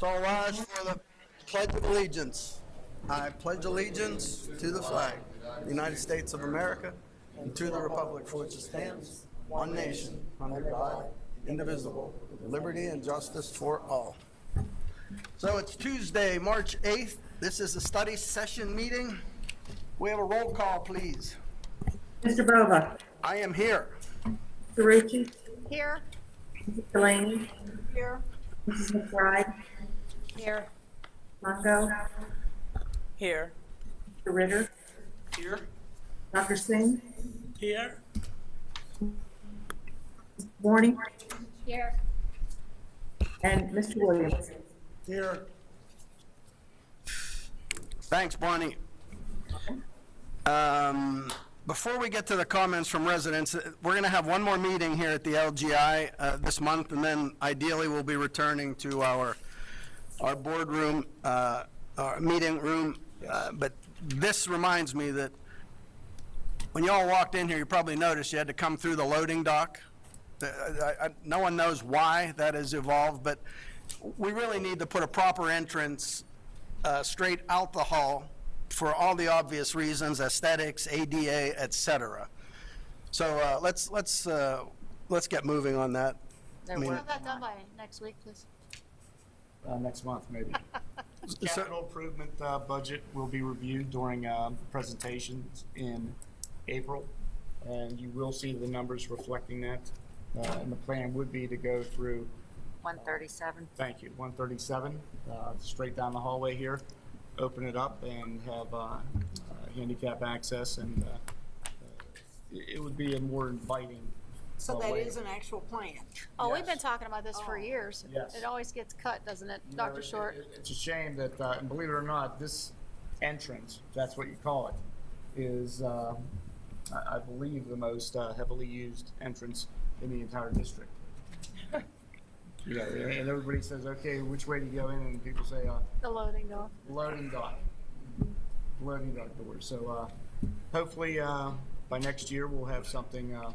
all rise for the Pledge of Allegiance. I pledge allegiance to the flag, the United States of America, and to the republic for which it stands, one nation, under God, indivisible, with liberty and justice for all. So it's Tuesday, March 8th. This is a study session meeting. We have a roll call, please. Mr. Bova. I am here. Mr. Ricci. Here. Mrs. Delaney. Here. Mrs. McBride. Here. Longo. Here. Mr. Ritter. Here. Dr. Singh. Here. Mr. Borney. Here. And Mr. Williams. Here. Thanks, Bonnie. Before we get to the comments from residents, we're going to have one more meeting here at the LGI this month, and then ideally we'll be returning to our boardroom, our meeting room. But this reminds me that when you all walked in here, you probably noticed you had to come through the loading dock. No one knows why that has evolved, but we really need to put a proper entrance straight out the hall for all the obvious reasons, aesthetics, ADA, etc. So let's get moving on that. We'll have that done by next week, please. Next month, maybe. Capital improvement budget will be reviewed during presentations in April, and you will see the numbers reflecting that. And the plan would be to go through 137. Thank you. 137, straight down the hallway here, open it up and have handicap access, and it would be a more inviting So that way. is an actual plan. Oh, Yes. we've been talking about this for years. Yes. It always gets cut, doesn't it, You Dr. know, Short? It's a shame that, and believe it or not, this entrance, if that's what you call it, is, I believe, the most heavily used entrance in the entire district. Yeah, and everybody says, okay, which way do you go in? And people say, The loading dock. loading dock door. So hopefully by next year we'll have something a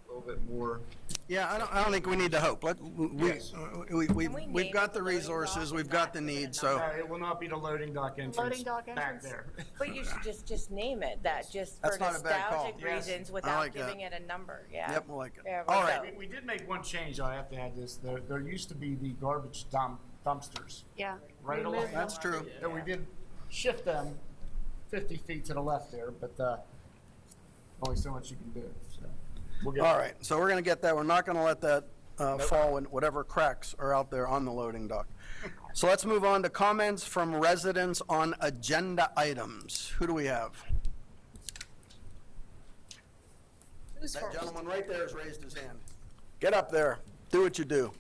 little bit more. Yeah, I don't think we need to hope. Yes. We've got the resources, we've got the need, so. It will not be the loading dock entrance Loading dock back entrance? there. But you should just name it that, just for That's not a bad call. nostalgic Yes. reasons I without like that. giving it a number, yeah. Yep, we'll like it. There we All go. right. We did make one change. I have to add this. There used to be the garbage dumpsters Yeah. right We along. moved them. That's true. And we did shift them 50 feet to the left there, but only so much you can do. So we'll get All right, so we're going to get that. We're not going to let that fall in whatever cracks are out there on the loading dock. So let's move on to comments from residents on agenda items. Who do we have? Who's That first? gentleman right there has raised his hand. Get up there. Do what you do.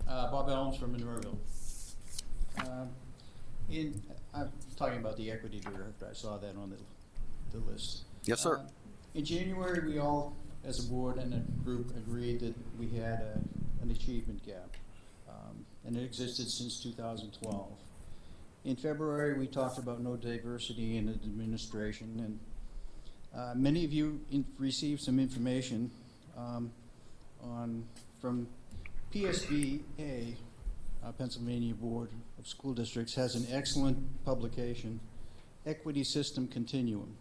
Bob Elms from Monroeville. I'm talking about the equity director. I saw that on the list. Yes, sir. In January, we all, as a board and a group, agreed that we had an achievement gap, and it existed since 2012. In February, we talked about no diversity in the administration, and many of you received some information from PSBA, Pennsylvania Board of School Districts, has an excellent publication, Equity System Continuum.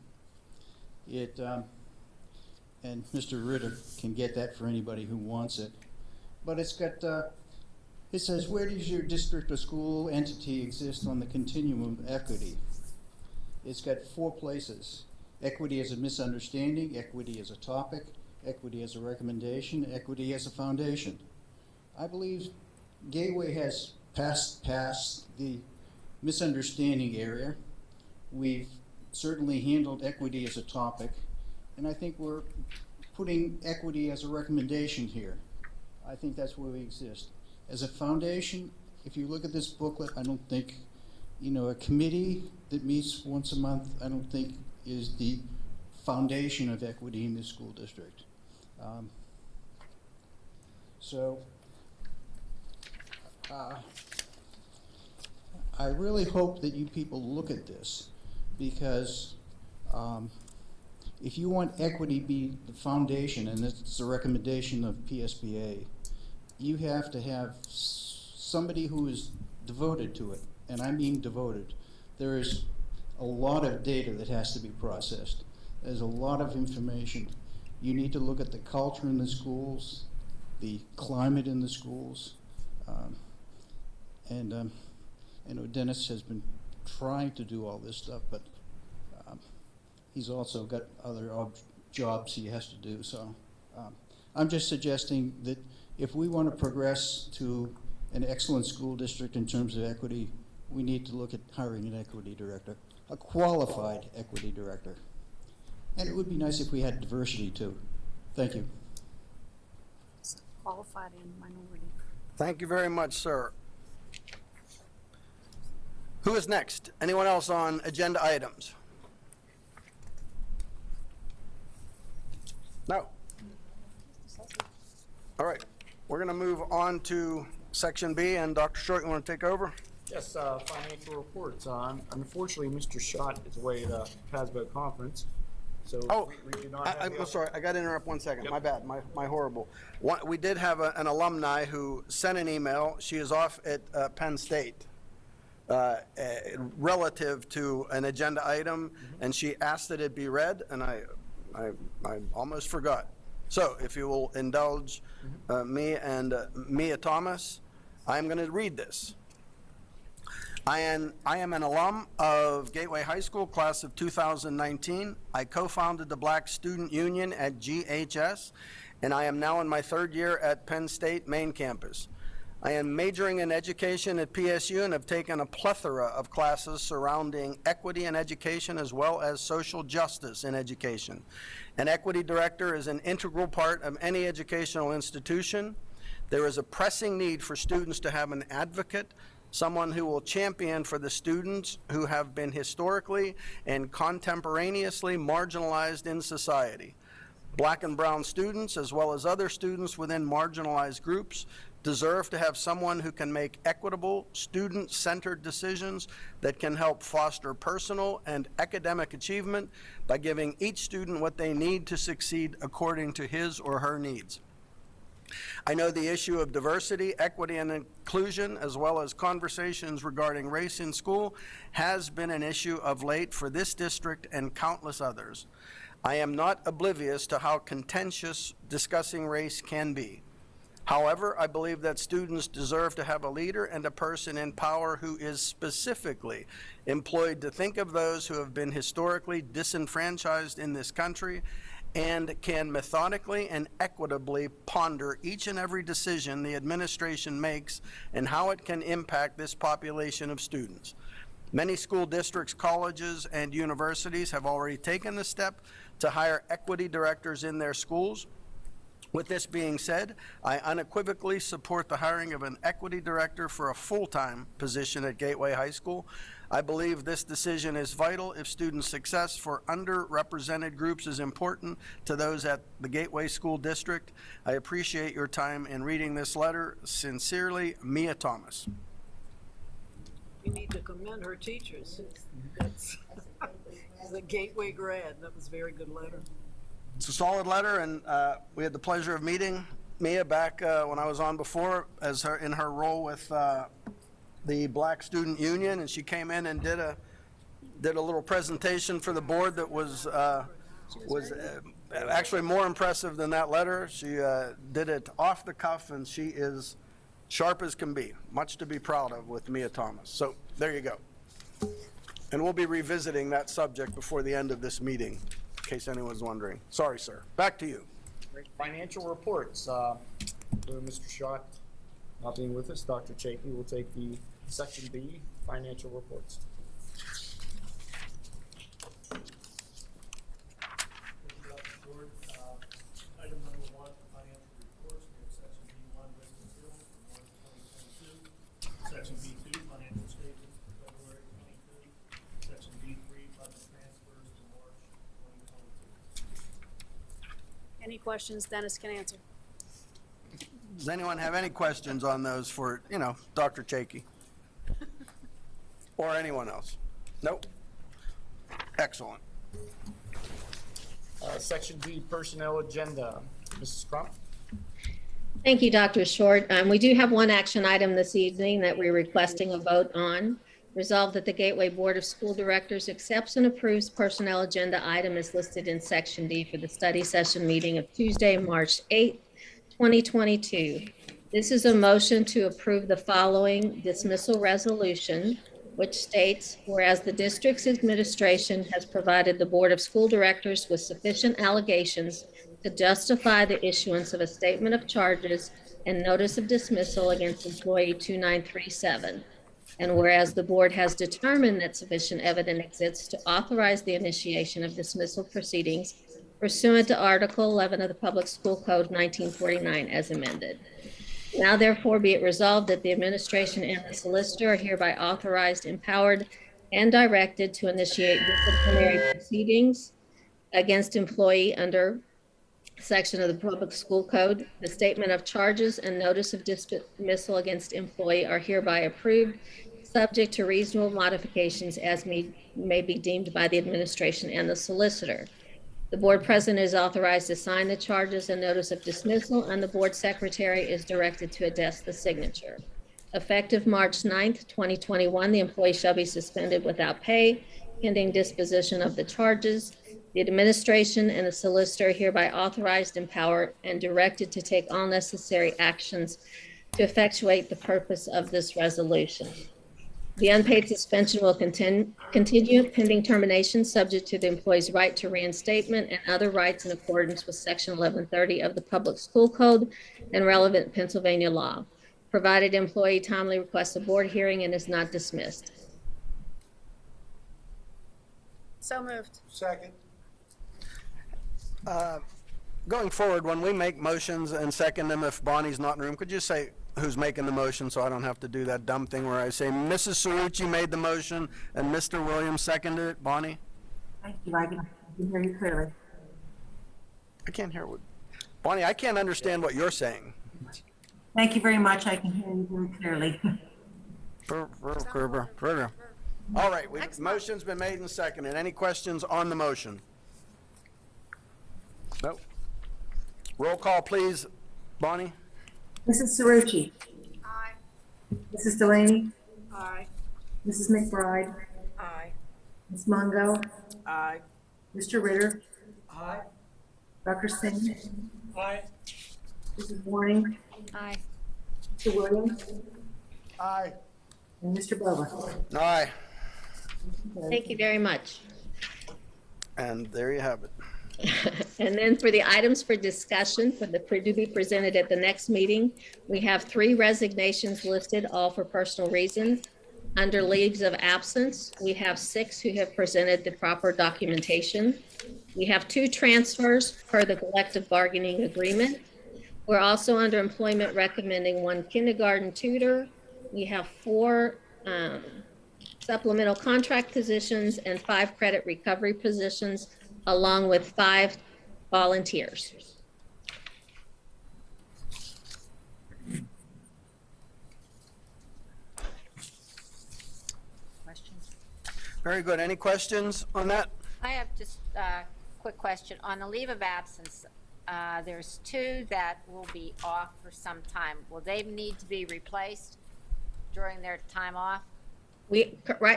It, and Mr. Ritter can get that for anybody who wants it, but it's got, it says, where does your district or school entity exist on the continuum of equity? It's got 4 places: equity as a misunderstanding, equity as a topic, equity as a recommendation, equity as a foundation. I believe Gateway has passed the misunderstanding area. We've certainly handled equity as a topic, and I think we're putting equity as a recommendation here. I think that's where we exist. As a foundation, if you look at this booklet, I don't think, a committee that meets once a month, I don't think is the foundation of equity in this school district. I really hope that you people look at this, because If you want equity to be the foundation, and it's a recommendation of PSBA, you have to have somebody who is devoted to it, and I mean devoted. There is a lot of data that has to be processed. There's a lot of information. You need to look at the culture in the schools, the climate in the schools, I know Dennis has been trying to do all this stuff, but he's also got other jobs he has to do. So I'm just suggesting that if we want to progress to an excellent school district in terms of equity, we need to look at hiring an equity director, a qualified equity director. And it would be nice if we had diversity too. Thank you. Qualified and minority. Thank you very much, sir. Who is next? Anyone else on agenda items? No? All right, we're going to move on to Section B, and Dr. Short, you want to take over? Yes, financial reports. Unfortunately, Mr. Schott is away at a PASBO conference, so Oh, we did not have I'm sorry, I got to interrupt 1 second. Yep. My bad, my horrible. We did have an alumni who sent an email. She is off at Penn State relative to an agenda item, and she asked that it be read, and I almost forgot. So if you will indulge me and Mia Thomas, I'm going to read this. I am an alum of Gateway High School, class of 2019. I co-founded the Black Student Union at GHS, and I am now in my 3rd year at Penn State main campus. I am majoring in education at PSU and have taken a plethora of classes surrounding equity in education as well as social justice in education. An equity director is an integral part of any educational institution. There is a pressing need for students to have an advocate, someone who will champion for the students who have been historically and contemporaneously marginalized in society. Black and brown students, as well as other students within marginalized groups, deserve to have someone who can make equitable, student-centered decisions that can help foster personal and academic achievement by giving each student what they need to succeed according to his or her needs. I know the issue of diversity, equity, and inclusion, as well as conversations regarding race in school, has been an issue of late for this district and countless others. I am not oblivious to how contentious discussing race can be. However, I believe that students deserve to have a leader and a person in power who is specifically employed to think of those who have been historically disenfranchised in this country and can methodically and equitably ponder each and every decision the administration makes and how it can impact this population of students. Many school districts, colleges, and universities have already taken the step to hire equity directors in their schools. With this being said, I unequivocally support the hiring of an equity director for a full-time position at Gateway High School. I believe this decision is vital if student success for underrepresented groups is important to those at the Gateway School District. I appreciate your time in reading this letter. Sincerely, Mia Thomas. We need to commend her teachers. That's the Gateway grad. That was a very good letter. It's a solid letter, and we had the pleasure of meeting Mia back when I was on before as in her role with the Black Student Union, and she came in and did a little presentation for the board that was actually more impressive than that letter. She did it off the cuff, and she is sharp as can be. Much to be proud of with Mia Thomas. So there you go. And we'll be revisiting that subject before the end of this meeting, in case anyone's wondering. Sorry, sir. Back to you. financial reports. Mr. Schott not being with us, Dr. Chapey will take the Section B, financial reports. Item number 1, financial reports, we have section B1, business bills for March 2022, section B2, financial statements for February 22, section B3, budget transfers for March 2022. Any questions Dennis can answer? Does anyone have any questions on those for, Dr. Chakey? Or anyone else? Nope. Excellent. Section D, Personnel Agenda. Mrs. Crump? Thank you, Dr. Short. We do have one action item this evening that we're requesting a vote on. Resolved that the Gateway Board of School Directors accepts and approves personnel agenda item as listed in Section D for the study session meeting of Tuesday, March 8th, 2022. This is a motion to approve the following dismissal resolution, which states, whereas the district's administration has provided the Board of School Directors with sufficient allegations to justify the issuance of a statement of charges and notice of dismissal against employee 2937. And whereas the board has determined that sufficient evidence exists to authorize the initiation of dismissal proceedings pursuant to Article 11 of the Public School Code 1949 as amended. Now therefore be it resolved that the administration and the solicitor are hereby authorized, empowered, and directed to initiate disciplinary proceedings against employee under section of the Public School Code. The statement of charges and notice of dismissal against employee are hereby approved, subject to reasonable modifications as may be deemed by the administration and the solicitor. The board president is authorized to sign the charges and notice of dismissal, and the board secretary is directed to attest the signature. Effective March 9th, 2021, the employee shall be suspended without pay pending disposition of the charges. The administration and the solicitor are hereby authorized, empowered, and directed to take all necessary actions to effectuate the purpose of this resolution. The unpaid suspension will continue pending termination, subject to the employee's right to reinstatement and other rights in accordance with Section 1130 of the Public School Code and relevant Pennsylvania law, provided employee timely requests a board hearing and is not dismissed. So moved. Second. Going forward, when we make motions and second them, if Bonnie's not in the room, could you say who's making the motion so I don't have to do that dumb thing where I say Mrs. Cerucci made the motion and Mr. Williams seconded it? Bonnie? Thank you, I can hear you clearly. I can't hear what, Bonnie, I can't understand what you're saying. Thank you very much, I can hear you very clearly. All right, motion's been made and seconded. Any questions on the motion? Nope. Roll call, please. Bonnie? Mrs. Cerucci? Aye. Mrs. Delaney? Aye. Mrs. McBride? Aye. Ms. Mungo? Aye. Mr. Ritter? Aye. Dr. Singh? Aye. Mrs. Warning? Aye. Mr. Williams? Aye. And Mr. Bova? Aye. Thank you very much. And there you have it. And then for the items for discussion to be presented at the next meeting, we have 3 resignations listed, all for personal reasons. Under leaves of absence, we have 6 who have presented the proper documentation. We have 2 transfers per the collective bargaining agreement. We're also under employment recommending 1 kindergarten tutor. We have 4 supplemental contract positions and 5 credit recovery positions, along with 5 volunteers. Questions? Very good. Any questions on that? I have just a quick question. On the leave of absence, there's 2 that will be off for some time. Will they need to be replaced during their time off?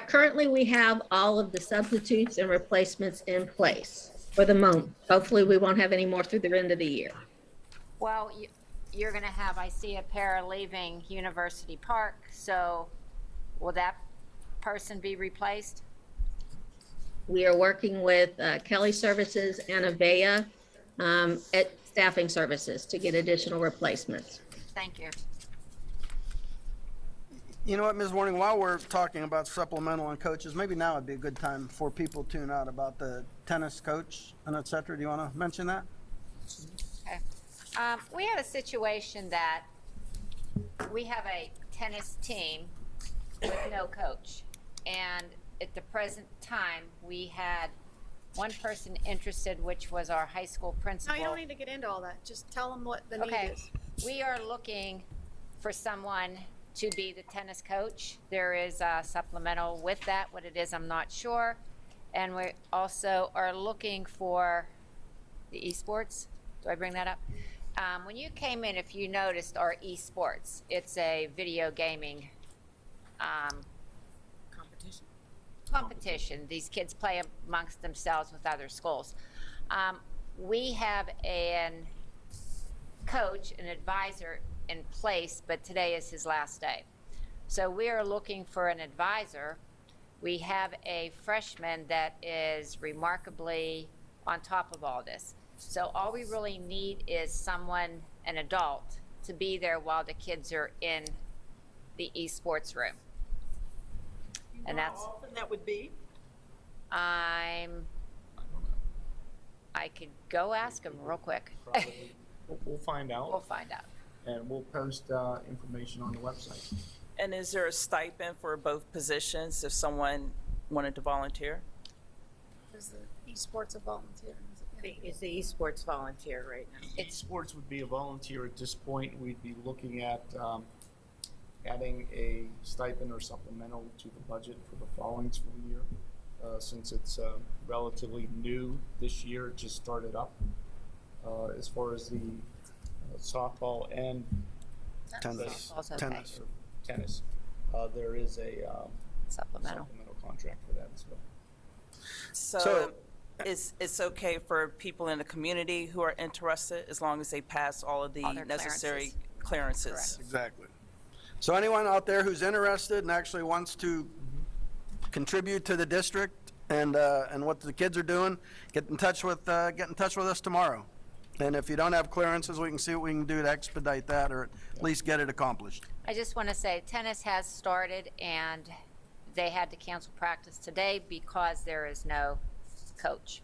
Currently, we have all of the substitutes and replacements in place for the moment. Hopefully, we won't have any more through the end of the year. Well, you're going to have, I see a pair leaving University Park, so will that person be replaced? We are working with Kelly Services and Avaya at Staffing Services to get additional replacements. Thank you. You know what, Ms. Warning, while we're talking about supplemental and coaches, maybe now would be a good time for people to tune out about the tennis coach and et cetera. Do you want to mention that? Okay. We had a situation that we have a tennis team with no coach. And at the present time, we had 1 person interested, which was our high school No, principal. you don't need to get into all that. Just tell them what the need Okay, is. we are looking for someone to be the tennis coach. There is a supplemental with that. What it is, I'm not sure. And we also are looking for the esports. Do I bring that up? When you came in, if you noticed our esports, it's a video gaming competition. These kids play amongst themselves with other schools. We have an coach, an advisor in place, but today is his last day. So we are looking for an advisor. We have a freshman that is remarkably on top of all this. So all we really need is someone, an adult, to be there while the kids are in the esports room. And How that's, often that would be? I could go ask him real quick. Probably. We'll find out. We'll find out. And we'll post information on the website. And is there a stipend for both positions if someone wanted to volunteer? Is the esports a volunteer? Is the esports volunteer right now? Esports would be a volunteer at this point. We'd be looking at adding a stipend or supplemental to the budget for the following school year. Since it's relatively new this year, it just started up. As far as the softball and Tennis. Softball's okay. Tennis. there is a Supplemental. contract for that as well. So it's okay for people in the community who are interested as long as they pass all of the All their necessary clearances? Exactly. So anyone out there who's interested and actually wants to contribute to the district and what the kids are doing, get in touch with us tomorrow. And if you don't have clearances, we can see what we can do to expedite that or at least get it accomplished. I just want to say tennis has started and they had to cancel practice today because there is no coach.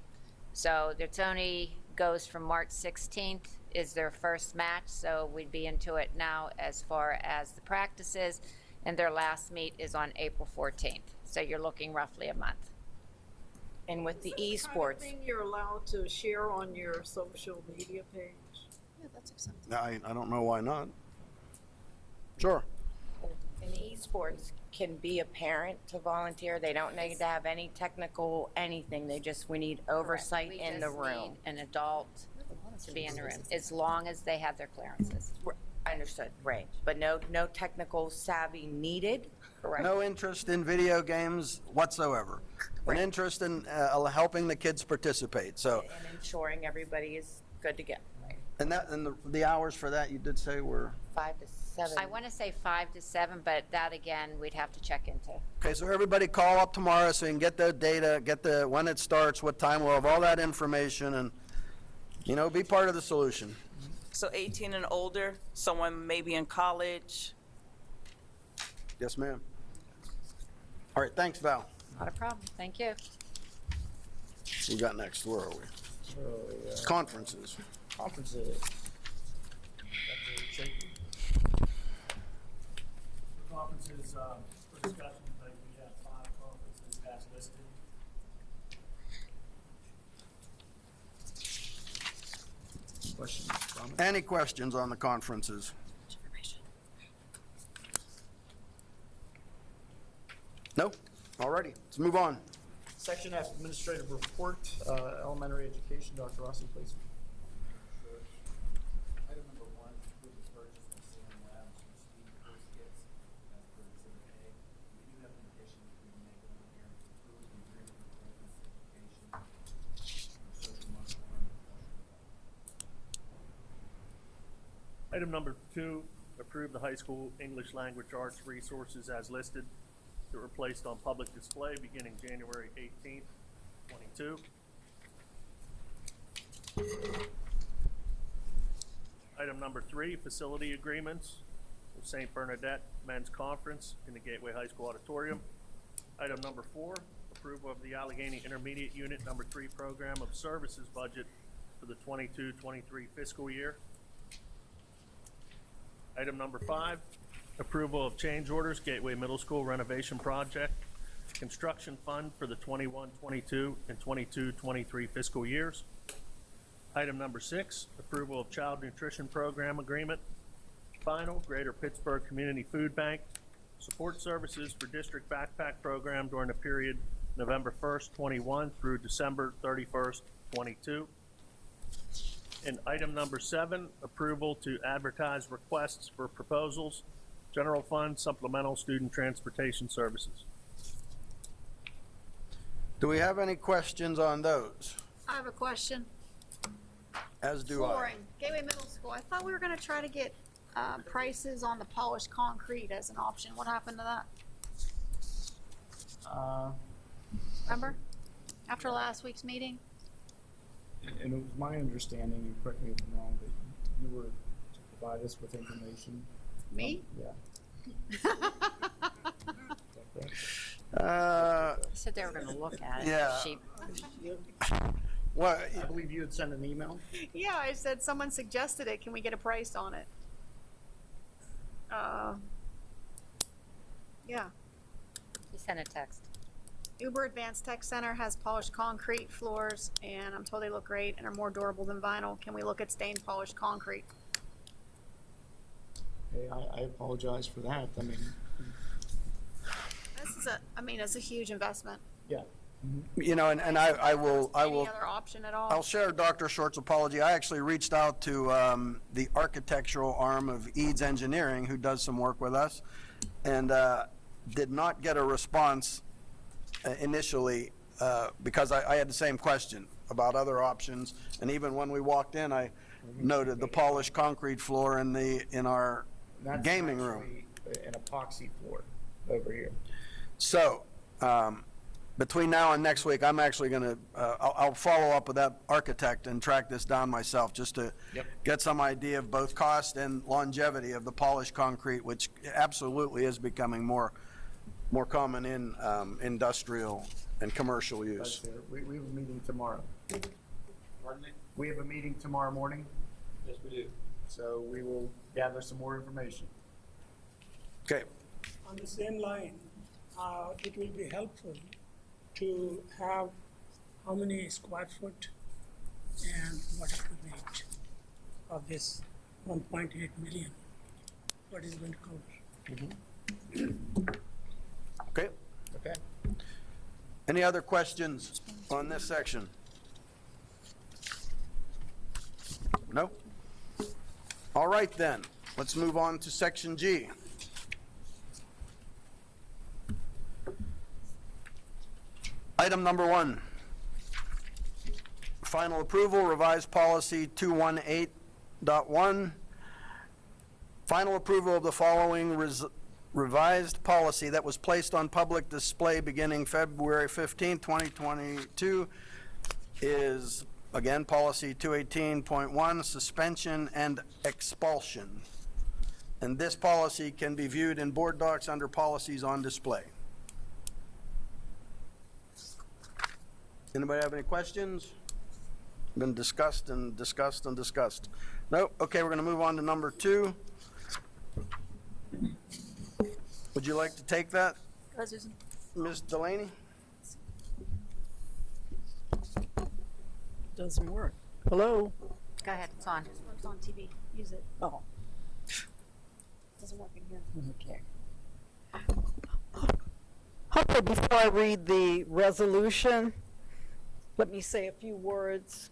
So it's only goes from March 16th is their first match. So we'd be into it now as far as the practices, and their last meet is on April 14th. So you're looking roughly a month. And with the Is that the kind of esports, thing you're allowed to share on your social media page? Yeah, that's acceptable. I don't know why not. Sure. in the esports can be a parent to volunteer. They don't need to have any technical anything. We need oversight We in the just room. need an adult to be in the room, as long as they have their clearances. Understood, right. But no technical savvy needed. Correct. No interest in video games whatsoever. An interest in helping the kids participate. So, And ensuring everybody is good to go. and the hours for that you did say were. 5 to 7. I want to say 5 to 7, but that again, we'd have to check into. Okay, so everybody call up tomorrow so you can get the data, when it starts, what time, we'll have all that information and, be part of the solution. So 18 and older, someone maybe in college. Yes, ma'am. All right, thanks, Val. Not a problem. Thank you. We got next, where are we? So, Conferences. conferences. Conferences, for discussion tonight, we have 5 conferences as listed. Questions, comments? Any questions on the conferences? No? All righty, let's move on. Section F, administrative report, elementary education, Dr. Rossi, please. Item number 1, approve the purchase of Sam Labs from Steve First Kits as per Exhibit A. We do have an addition that we can make on here to approve the agreement with Readiness Education for social emotional learning and professional development. Item number 2, approve the high school English language arts resources as listed that were placed on public display beginning January 18th, 22. Item number 3, facility agreements with St. Bernadette Men's Conference in the Gateway High School Auditorium. Item number 4, approval of the Allegheny Intermediate Unit number 3 program of services budget for the 22-23 fiscal year. Item number 5, approval of change orders, Gateway Middle School renovation project, construction fund for the 21-22 and 22-23 fiscal years. Item number 6, approval of child nutrition program agreement. Final, Greater Pittsburgh Community Food Bank, support services for district backpack program during the period November 1st, 21 through December 31st, 22. And item number 7, approval to advertise requests for proposals, general fund supplemental student transportation services. Do we have any questions on those? I have a question. As do I. Flooring, Gateway Middle School. I thought we were gonna try to get, prices on the polished concrete as an option. What happened to that? Remember? After last week's meeting? And it was my understanding, and correct me if I'm wrong, that you were to provide us with information. Me? Yeah. Is that correct? Said they were gonna look at it. Yeah. She- Well, I believe you had sent an email. Yeah, I said someone suggested it. Can we get a price on it? Yeah. She sent a text. Uber Advanced Tech Center has polished concrete floors, and I'm told they look great and are more durable than vinyl. Can we look at stained polished concrete? Hey, I apologize for that. I mean, This is it's a huge investment. yeah. you know, and I will, Any other option at all? I'll share Dr. Short's apology. I actually reached out to the architectural arm of Eads Engineering, who does some work with us, and did not get a response initially because I had the same question about other options. And even when we walked in, I noted the polished concrete floor in our That's gaming room. actually an epoxy floor over here. So, between now and next week, I'm actually going to, I'll follow up with that architect and track this down myself, just to get some idea of both cost and longevity of the polished concrete, which absolutely is becoming more common in industrial and commercial use. That's it. We have a meeting tomorrow. Pardon me? We have a meeting tomorrow morning, Yes, we do. so we will gather some more information. Okay, On the same line, it will be helpful to have how many square foot and what is the rate of this 1.8 million? What is going to cover? okay. Okay? Any other questions on this section? No? All right then, let's move on to section G. Item number 1, final approval, revised policy 218.1. Final approval of the following revised policy that was placed on public display beginning February 15, 2022 is, again, policy 218.1, suspension and expulsion. And this policy can be viewed in board docs under policies on display. Anybody have any questions? Been discussed and discussed and discussed. No? Okay, we're going to move on to number 2. Would you like to take that, Go ahead, Susan. Ms. Delaney? Doesn't work. Hello? Go ahead, it's on. This works on TV. Use it. Oh, Doesn't work in here. okay. Okay, before I read the resolution, let me say a few words.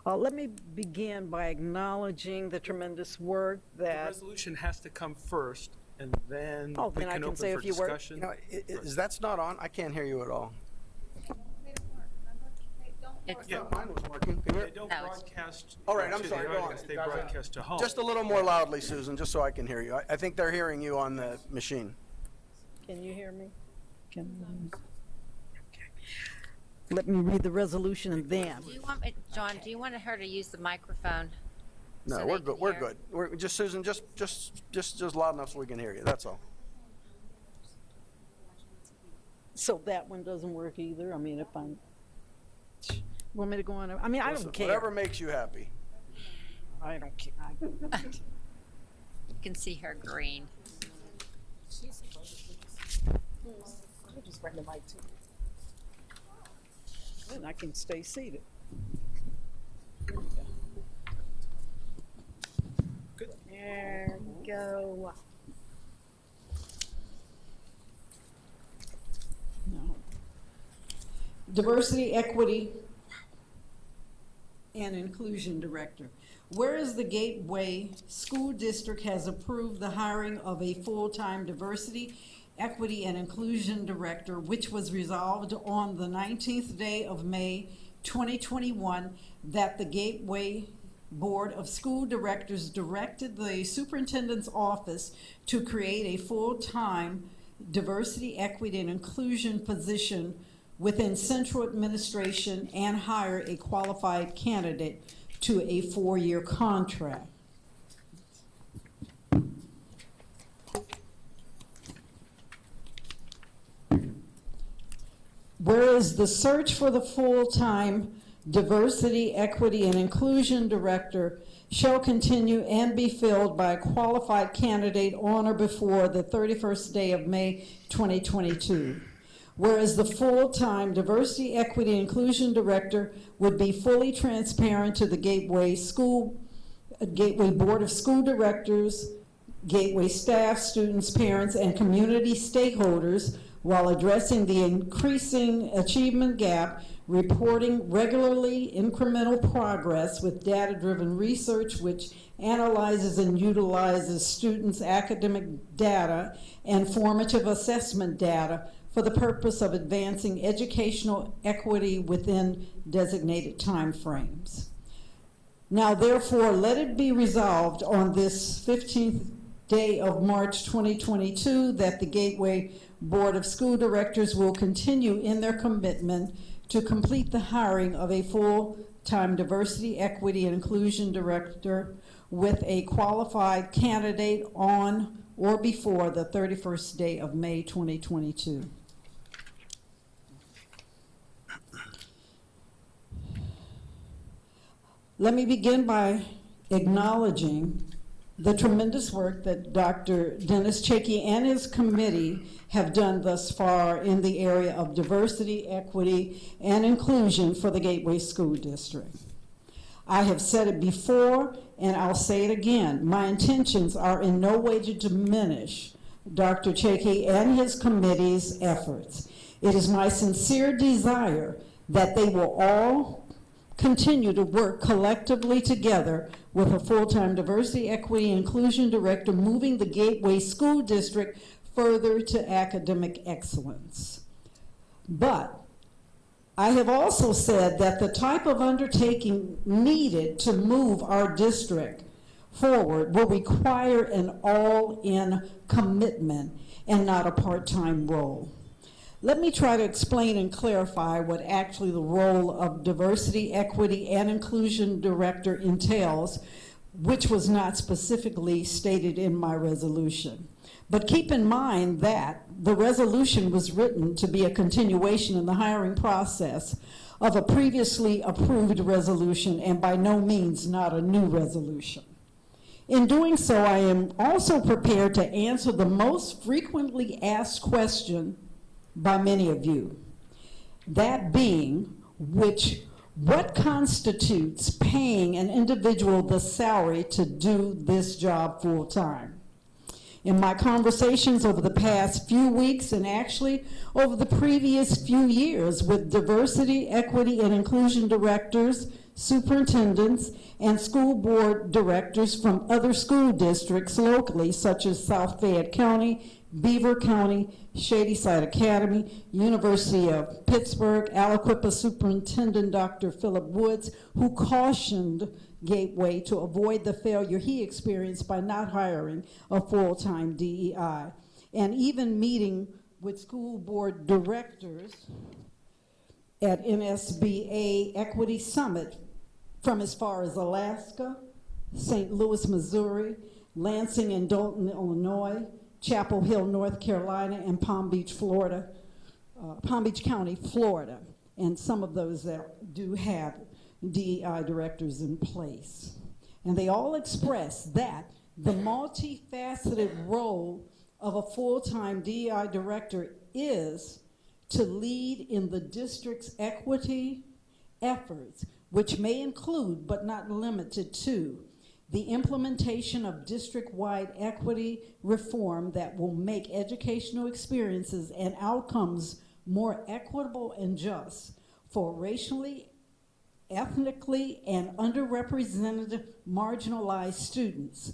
Let me begin by acknowledging the tremendous work The that, resolution has to come first, and then Oh, we then I can can open say a for few words? discussion. You know, is that's not on? I can't hear you at all. It's, Yeah. Mine was working. Can you hear? They don't No, it's- broadcast All right, I'm to the sorry, go on. audience, they broadcast to home. Just a little more loudly, Susan, just so I can hear you. I think they're hearing you on the machine. can you hear me? Okay. Let me read the resolution and then. do you want, John, do you want her to use the microphone? No, So we're they good, can we're hear? good. We're, just Susan, just loud enough so we can hear you, that's all. So that one doesn't work either? I mean, if I'm, want me to go on? I mean, I Listen, don't care. whatever makes you happy. I don't care. You can see her green. Then I can stay seated. There we go. No. Diversity, equity, and Inclusion Director. Whereas the Gateway School District has approved the hiring of a full-time Diversity, Equity, and Inclusion Director, which was resolved on the 19th day of May 2021, that the Gateway Board of School Directors directed the Superintendent's Office to create a full-time Diversity, Equity, and Inclusion position within central administration and hire a qualified candidate to a 4-year contract. Whereas the search for the full-time Diversity, Equity, and Inclusion Director shall continue and be filled by a qualified candidate on or before the 31st day of May 2022. Whereas the full-time Diversity, Equity, and Inclusion Director would be fully transparent to the Gateway Board of School Directors, Gateway staff, students, parents, and community stakeholders while addressing the increasing achievement gap, reporting regularly incremental progress with data-driven research which analyzes and utilizes students' academic data and formative assessment data for the purpose of advancing educational equity within designated timeframes. Now, therefore, let it be resolved on this 15th day of March 2022 that the Gateway Board of School Directors will continue in their commitment to complete the hiring of a full-time Diversity, Equity, and Inclusion Director with a qualified candidate on or before the 31st day of May 2022. Let me begin by acknowledging the tremendous work that Dr. Dennis Chakey and his committee have done thus far in the area of diversity, equity, and inclusion for the Gateway School District. I have said it before, and I'll say it again. My intentions are in no way to diminish Dr. Chakey and his committee's efforts. It is my sincere desire that they will all continue to work collectively together with a full-time Diversity, Equity, and Inclusion Director, moving the Gateway School District further to academic excellence. But I have also said that the type of undertaking needed to move our district forward will require an all-in commitment and not a part-time role. Let me try to explain and clarify what actually the role of Diversity, Equity, and Inclusion Director entails, which was not specifically stated in my resolution. But keep in mind that the resolution was written to be a continuation in the hiring process of a previously approved resolution and by no means not a new resolution. In doing so, I am also prepared to answer the most frequently asked question by many of you, that being what constitutes paying an individual the salary to do this job full time? In my conversations over the past few weeks and actually over the previous few years with diversity, equity, and inclusion directors, superintendents, and school board directors from other school districts locally, such as South Fayette County, Beaver County, Shadyside Academy, University of Pittsburgh, Aliquippa Superintendent Dr. Philip Woods, who cautioned Gateway to avoid the failure he experienced by not hiring a full-time DEI, and even meeting with school board directors at NSBA Equity Summit from as far as Alaska, St. Louis, Missouri, Lansing and Dalton, Illinois, Chapel Hill, North Carolina, and Palm Beach, Florida, Palm Beach County, Florida, and some of those that do have DEI directors in place. And they all express that the multifaceted role of a full-time DEI director is to lead in the district's equity efforts, which may include, but not limited to, the implementation of district-wide equity reform that will make educational experiences and outcomes more equitable and just for racially ethnically and underrepresented marginalized students.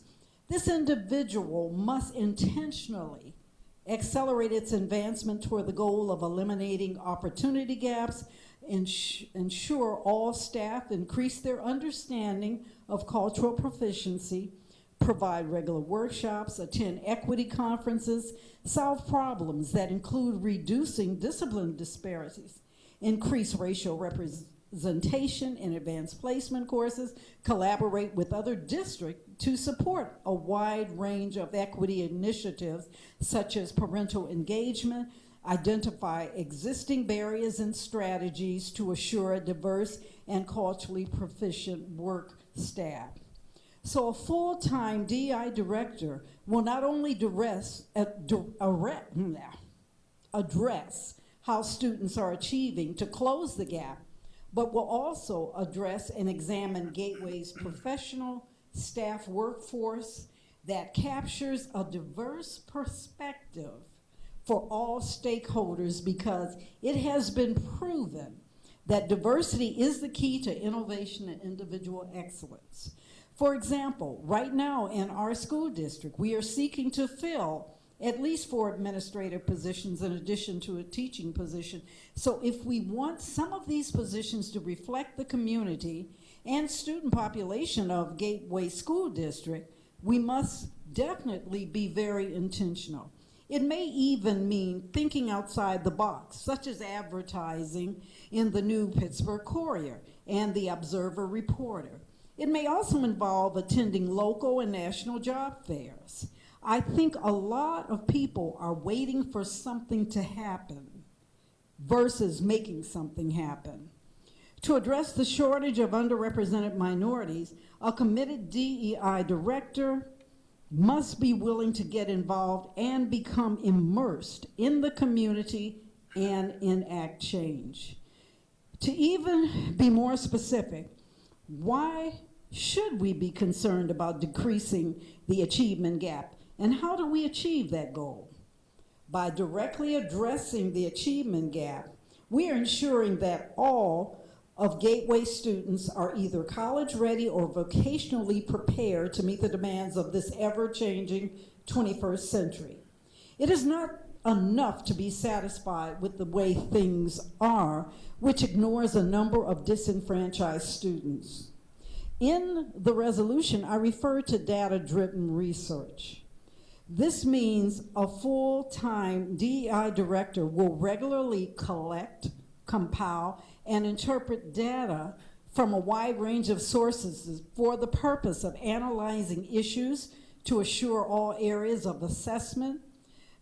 This individual must intentionally accelerate its advancement toward the goal of eliminating opportunity gaps, ensure all staff increase their understanding of cultural proficiency, provide regular workshops, attend equity conferences, solve problems that include reducing discipline disparities, increase racial representation in advanced placement courses, collaborate with other districts to support a wide range of equity initiatives such as parental engagement, identify existing barriers and strategies to assure a diverse and culturally proficient work staff. So a full-time DEI director will not only address how students are achieving to close the gap, but will also address and examine Gateway's professional staff workforce that captures a diverse perspective for all stakeholders, because it has been proven that diversity is the key to innovation and individual excellence. For example, right now in our school district, we are seeking to fill at least 4 administrative positions in addition to a teaching position. So if we want some of these positions to reflect the community and student population of Gateway School District, we must definitely be very intentional. It may even mean thinking outside the box, such as advertising in the New Pittsburgh Courier and the Observer Reporter. It may also involve attending local and national job fairs. I think a lot of people are waiting for something to happen versus making something happen. To address the shortage of underrepresented minorities, a committed DEI director must be willing to get involved and become immersed in the community and enact change. To even be more specific, why should we be concerned about decreasing the achievement gap? And how do we achieve that goal? By directly addressing the achievement gap, we are ensuring that all of Gateway students are either college ready or vocationally prepared to meet the demands of this ever-changing 21st century. It is not enough to be satisfied with the way things are, which ignores a number of disenfranchised students. In the resolution, I refer to data-driven research. This means a full-time DEI director will regularly collect, compile, and interpret data from a wide range of sources for the purpose of analyzing issues to assure all areas of assessment,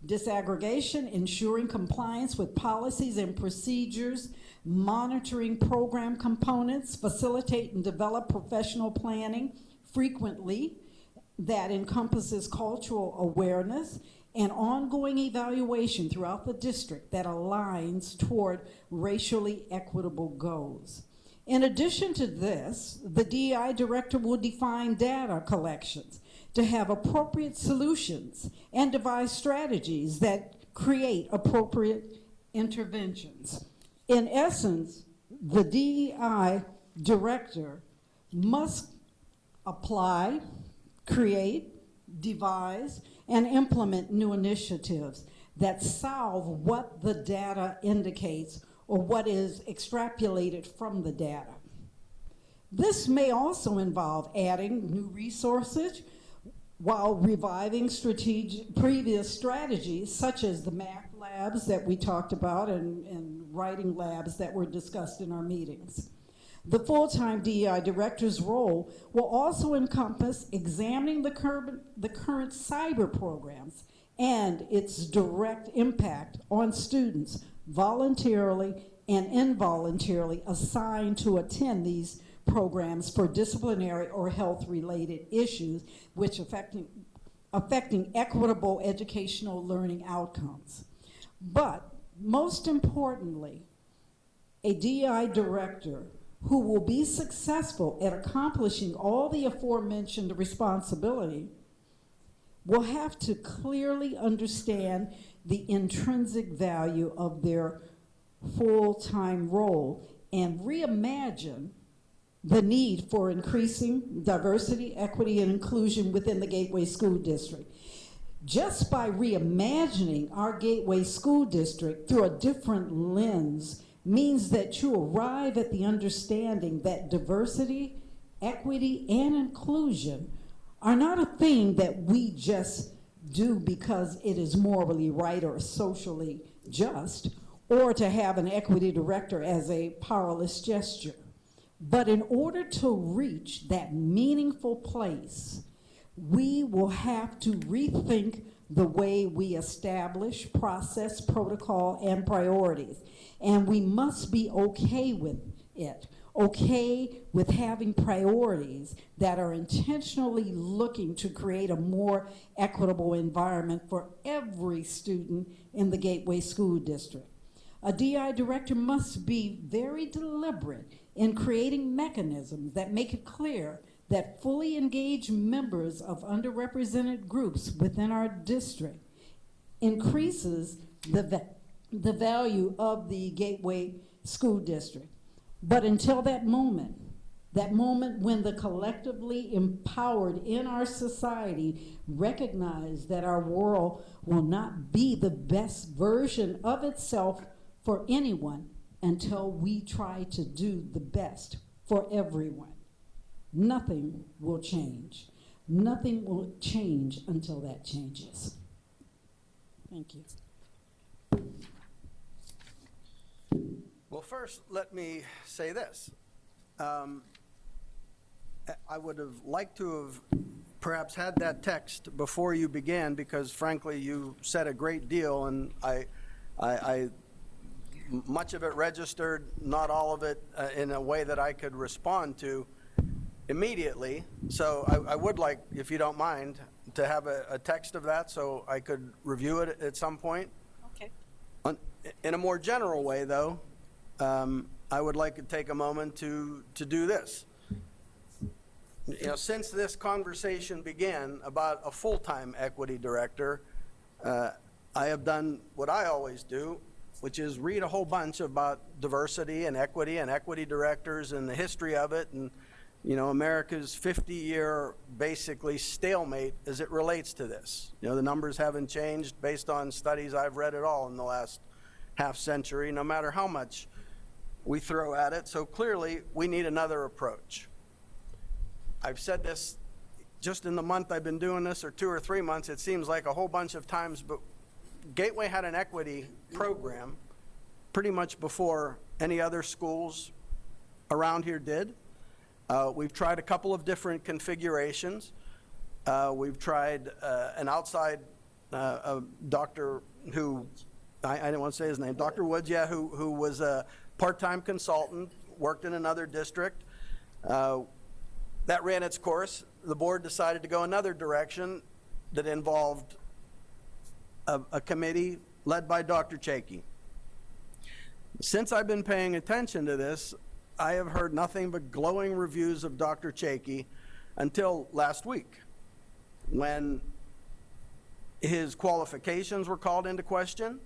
disaggregation, ensuring compliance with policies and procedures, monitoring program components, facilitate and develop professional planning frequently that encompasses cultural awareness, and ongoing evaluation throughout the district that aligns toward racially equitable goals. In addition to this, the DEI director will define data collections to have appropriate solutions and devise strategies that create appropriate interventions. In essence, the DEI director must apply, create, devise, and implement new initiatives that solve what the data indicates or what is extrapolated from the data. This may also involve adding new resources while reviving previous strategies such as the math labs that we talked about and writing labs that were discussed in our meetings. The full-time DEI director's role will also encompass examining the current cyber programs and its direct impact on students voluntarily and involuntarily assigned to attend these programs for disciplinary or health-related issues which affecting equitable educational learning outcomes. But most importantly, a DEI director who will be successful at accomplishing all the aforementioned responsibility will have to clearly understand the intrinsic value of their full-time role and reimagine the need for increasing diversity, equity, and inclusion within the Gateway School District. Just by reimagining our Gateway School District through a different lens means that you arrive at the understanding that diversity, equity, and inclusion are not a thing that we just do because it is morally right or socially just, or to have an equity director as a powerless gesture. But in order to reach that meaningful place, we will have to rethink the way we establish process, protocol, and priorities. And we must be okay with it, okay with having priorities that are intentionally looking to create a more equitable environment for every student in the Gateway School District. A DI director must be very deliberate in creating mechanisms that make it clear that fully engaged members of underrepresented groups within our district increases the value of the Gateway School District. But until that moment when the collectively empowered in our society recognize that our world will not be the best version of itself for anyone until we try to do the best for everyone, nothing will change. Nothing will change until that changes. Thank you. Well, first, let me say this. I would have liked to have perhaps had that text before you began, because frankly, you said a great deal, and I much of it registered, not all of it in a way that I could respond to immediately. So I would like, if you don't mind, to have a text of that so I could review it at some point. Okay. In a more general way, though, I would like to take a moment to do this. You know, since this conversation began about a full-time equity director, I have done what I always do, which is read a whole bunch about diversity and equity directors and the history of it, and, you know, America's 50-year basically stalemate as it relates to this. You know, the numbers haven't changed based on studies I've read at all in the last half century, no matter how much we throw at it. So clearly, we need another approach. I've said this just in the month I've been doing this, or 2 or 3 months, it seems like a whole bunch of times, but Gateway had an equity program pretty much before any other schools around here did. We've tried a couple of different configurations. We've tried an outside doctor who, I didn't want to say his name, Dr. Woods, yeah, who was a part-time consultant, worked in another district. That ran its course. The board decided to go another direction that involved a committee led by Dr. Chakey. Since I've been paying attention to this, I have heard nothing but glowing reviews of Dr. Chakey until last week, when his qualifications were called into question,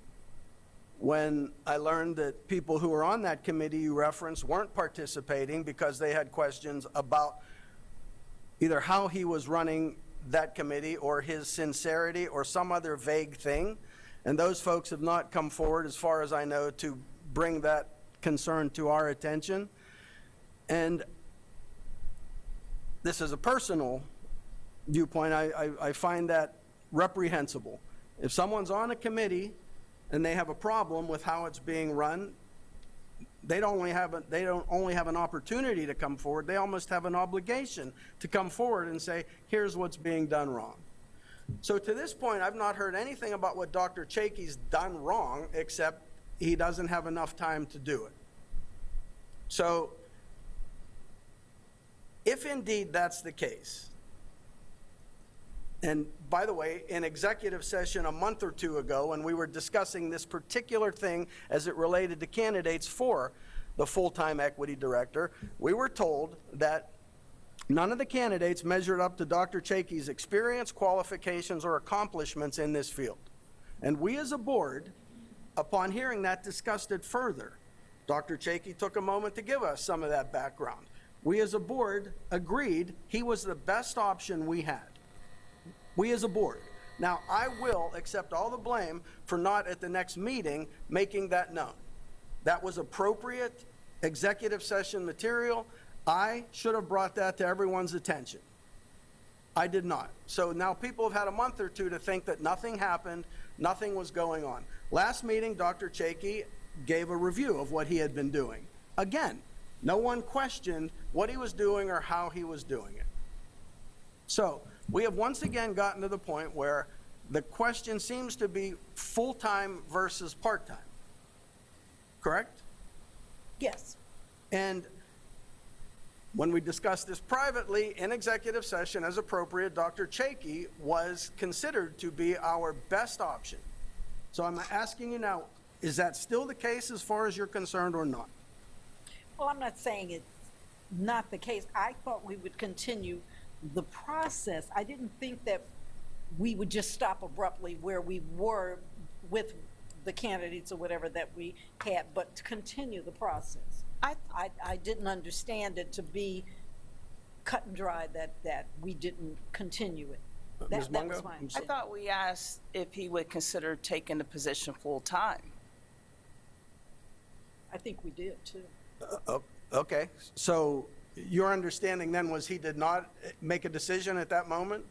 when I learned that people who were on that committee you referenced weren't participating because they had questions about either how he was running that committee or his sincerity or some other vague thing. And those folks have not come forward, as far as I know, to bring that concern to our attention. And this is a personal viewpoint. I find that reprehensible. If someone's on a committee and they have a problem with how it's being run, they don't only have an opportunity to come forward, they almost have an obligation to come forward and say, here's what's being done wrong. So to this point, I've not heard anything about what Dr. Chakey's done wrong, except he doesn't have enough time to do it. So if indeed that's the case, and by the way, in executive session a month or two ago, when we were discussing this particular thing as it related to candidates for the full-time equity director, we were told that none of the candidates measured up to Dr. Chakey's experience, qualifications, or accomplishments in this field. And we as a board, upon hearing that, discussed it further. Dr. Chakey took a moment to give us some of that background. we as a board agreed he was the best option we had. We as a board. Now, I will accept all the blame for not at the next meeting making that known. That was appropriate executive session material. I should have brought that to everyone's attention. I did not. So now people have had a month or two to think that nothing happened, nothing was going on. Last meeting, Dr. Chakey gave a review of what he had been doing. Again, no one questioned what he was doing or how he was doing it. So we have once again gotten to the point where the question seems to be full-time versus part-time. Correct? Yes. And when we discussed this privately in executive session as appropriate, Dr. Chakey was considered to be our best option. So I'm asking you now, is that still the case as far as you're concerned or not? Well, I'm not saying it's not the case. I thought we would continue the process. I didn't think that we would just stop abruptly where we were with the candidates or whatever that we had, but to continue the process. I didn't understand it to be cut and dry that we didn't continue it. Ms. That was Mungo? my I understanding. thought we asked if he would consider taking the position full-time. I think we did too. Okay, so your understanding then was he did not make a decision at that moment?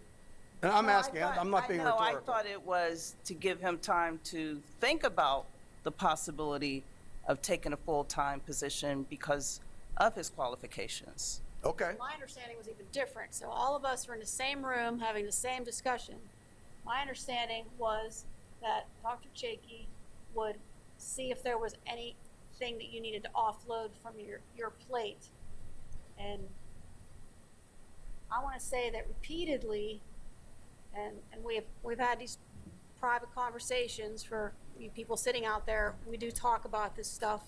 And I'm asking, I'm not being rhetorical. I thought it was to give him time to think about the possibility of taking a full-time position because of his qualifications. Okay. My understanding was even different. So all of us were in the same room having the same discussion. My understanding was that Dr. Chakey would see if there was anything that you needed to offload from your plate. And I want to say that repeatedly, and we've had these private conversations for you people sitting out there, we do talk about this stuff.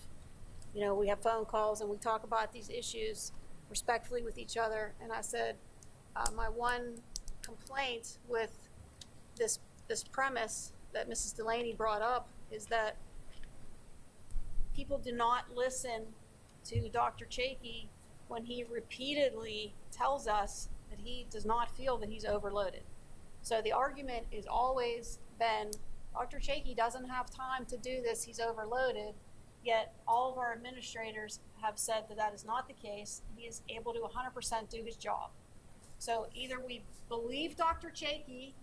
You know, we have phone calls and we talk about these issues respectfully with each other. And I said, my one complaint with this premise that Mrs. Delaney brought up is that people do not listen to Dr. Chakey when he repeatedly tells us that he does not feel that he's overloaded. So the argument is always been, Dr. Chakey doesn't have time to do this, he's overloaded, yet all of our administrators have said that that is not the case. He is able to 100% do his job. So either we believe Dr. Chakey,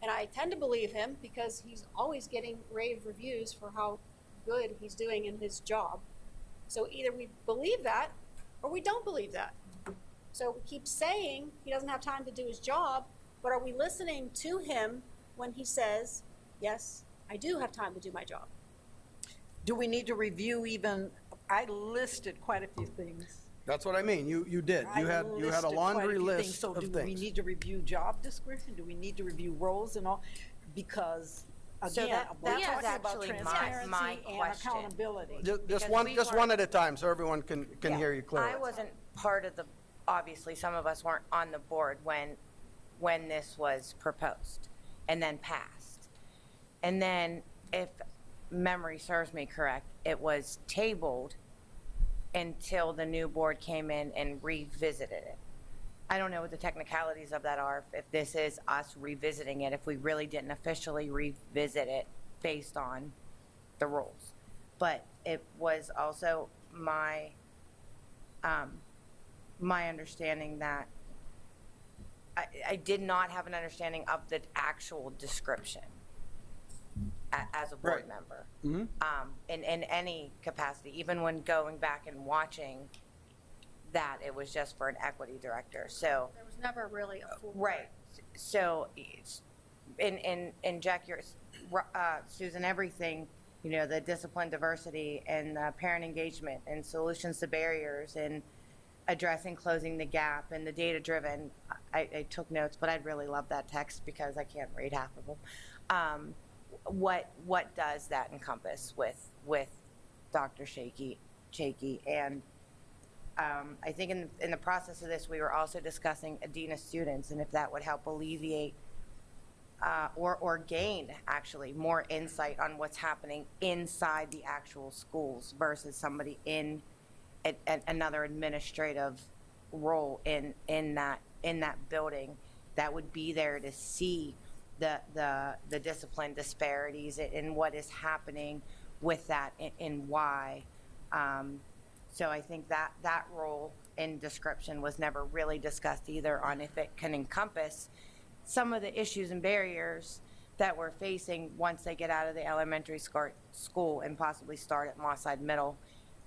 and I tend to believe him because he's always getting rave reviews for how good he's doing in his job. So either we believe that or we don't believe that. So we keep saying he doesn't have time to do his job, but are we listening to him when he says, yes, I do have time to do my job? Do we need to review even, I listed quite a few things. That's what I mean. You did. You had a laundry list So of do we things. need to review job description? Do we need to review roles and all? Because So again, we're that was talking about actually my transparency and question. accountability. Just Because one, we just weren't- one at a time so everyone can hear you clearly. I wasn't part of the, obviously, some of us weren't on the board when this was proposed and then passed. And then, if memory serves me correct, it was tabled until the new board came in and revisited it. I don't know what the technicalities of that are, if this is us revisiting it, if we really didn't officially revisit it based on the rules. But it was also my understanding that I did not have an understanding of the actual description as a board member. In any capacity, even when going back and watching that, it was just for an equity director. So There was never really a full. right. So in Jack, Susan, everything, you know, the discipline, diversity, and parent engagement, and solutions to barriers, and addressing closing the gap, and the data driven. I took notes, but I'd really love that text because I can't read half of them. What does that encompass with Dr. Chakey? And I think in the process of this, we were also discussing a dean of students, and if that would help alleviate or gain actually more insight on what's happening inside the actual schools versus somebody in another administrative role in that building that would be there to see the discipline disparities and what is happening with that and why. So I think that role and description was never really discussed either on if it can encompass some of the issues and barriers that we're facing once they get out of the elementary school and possibly start at Mosside Middle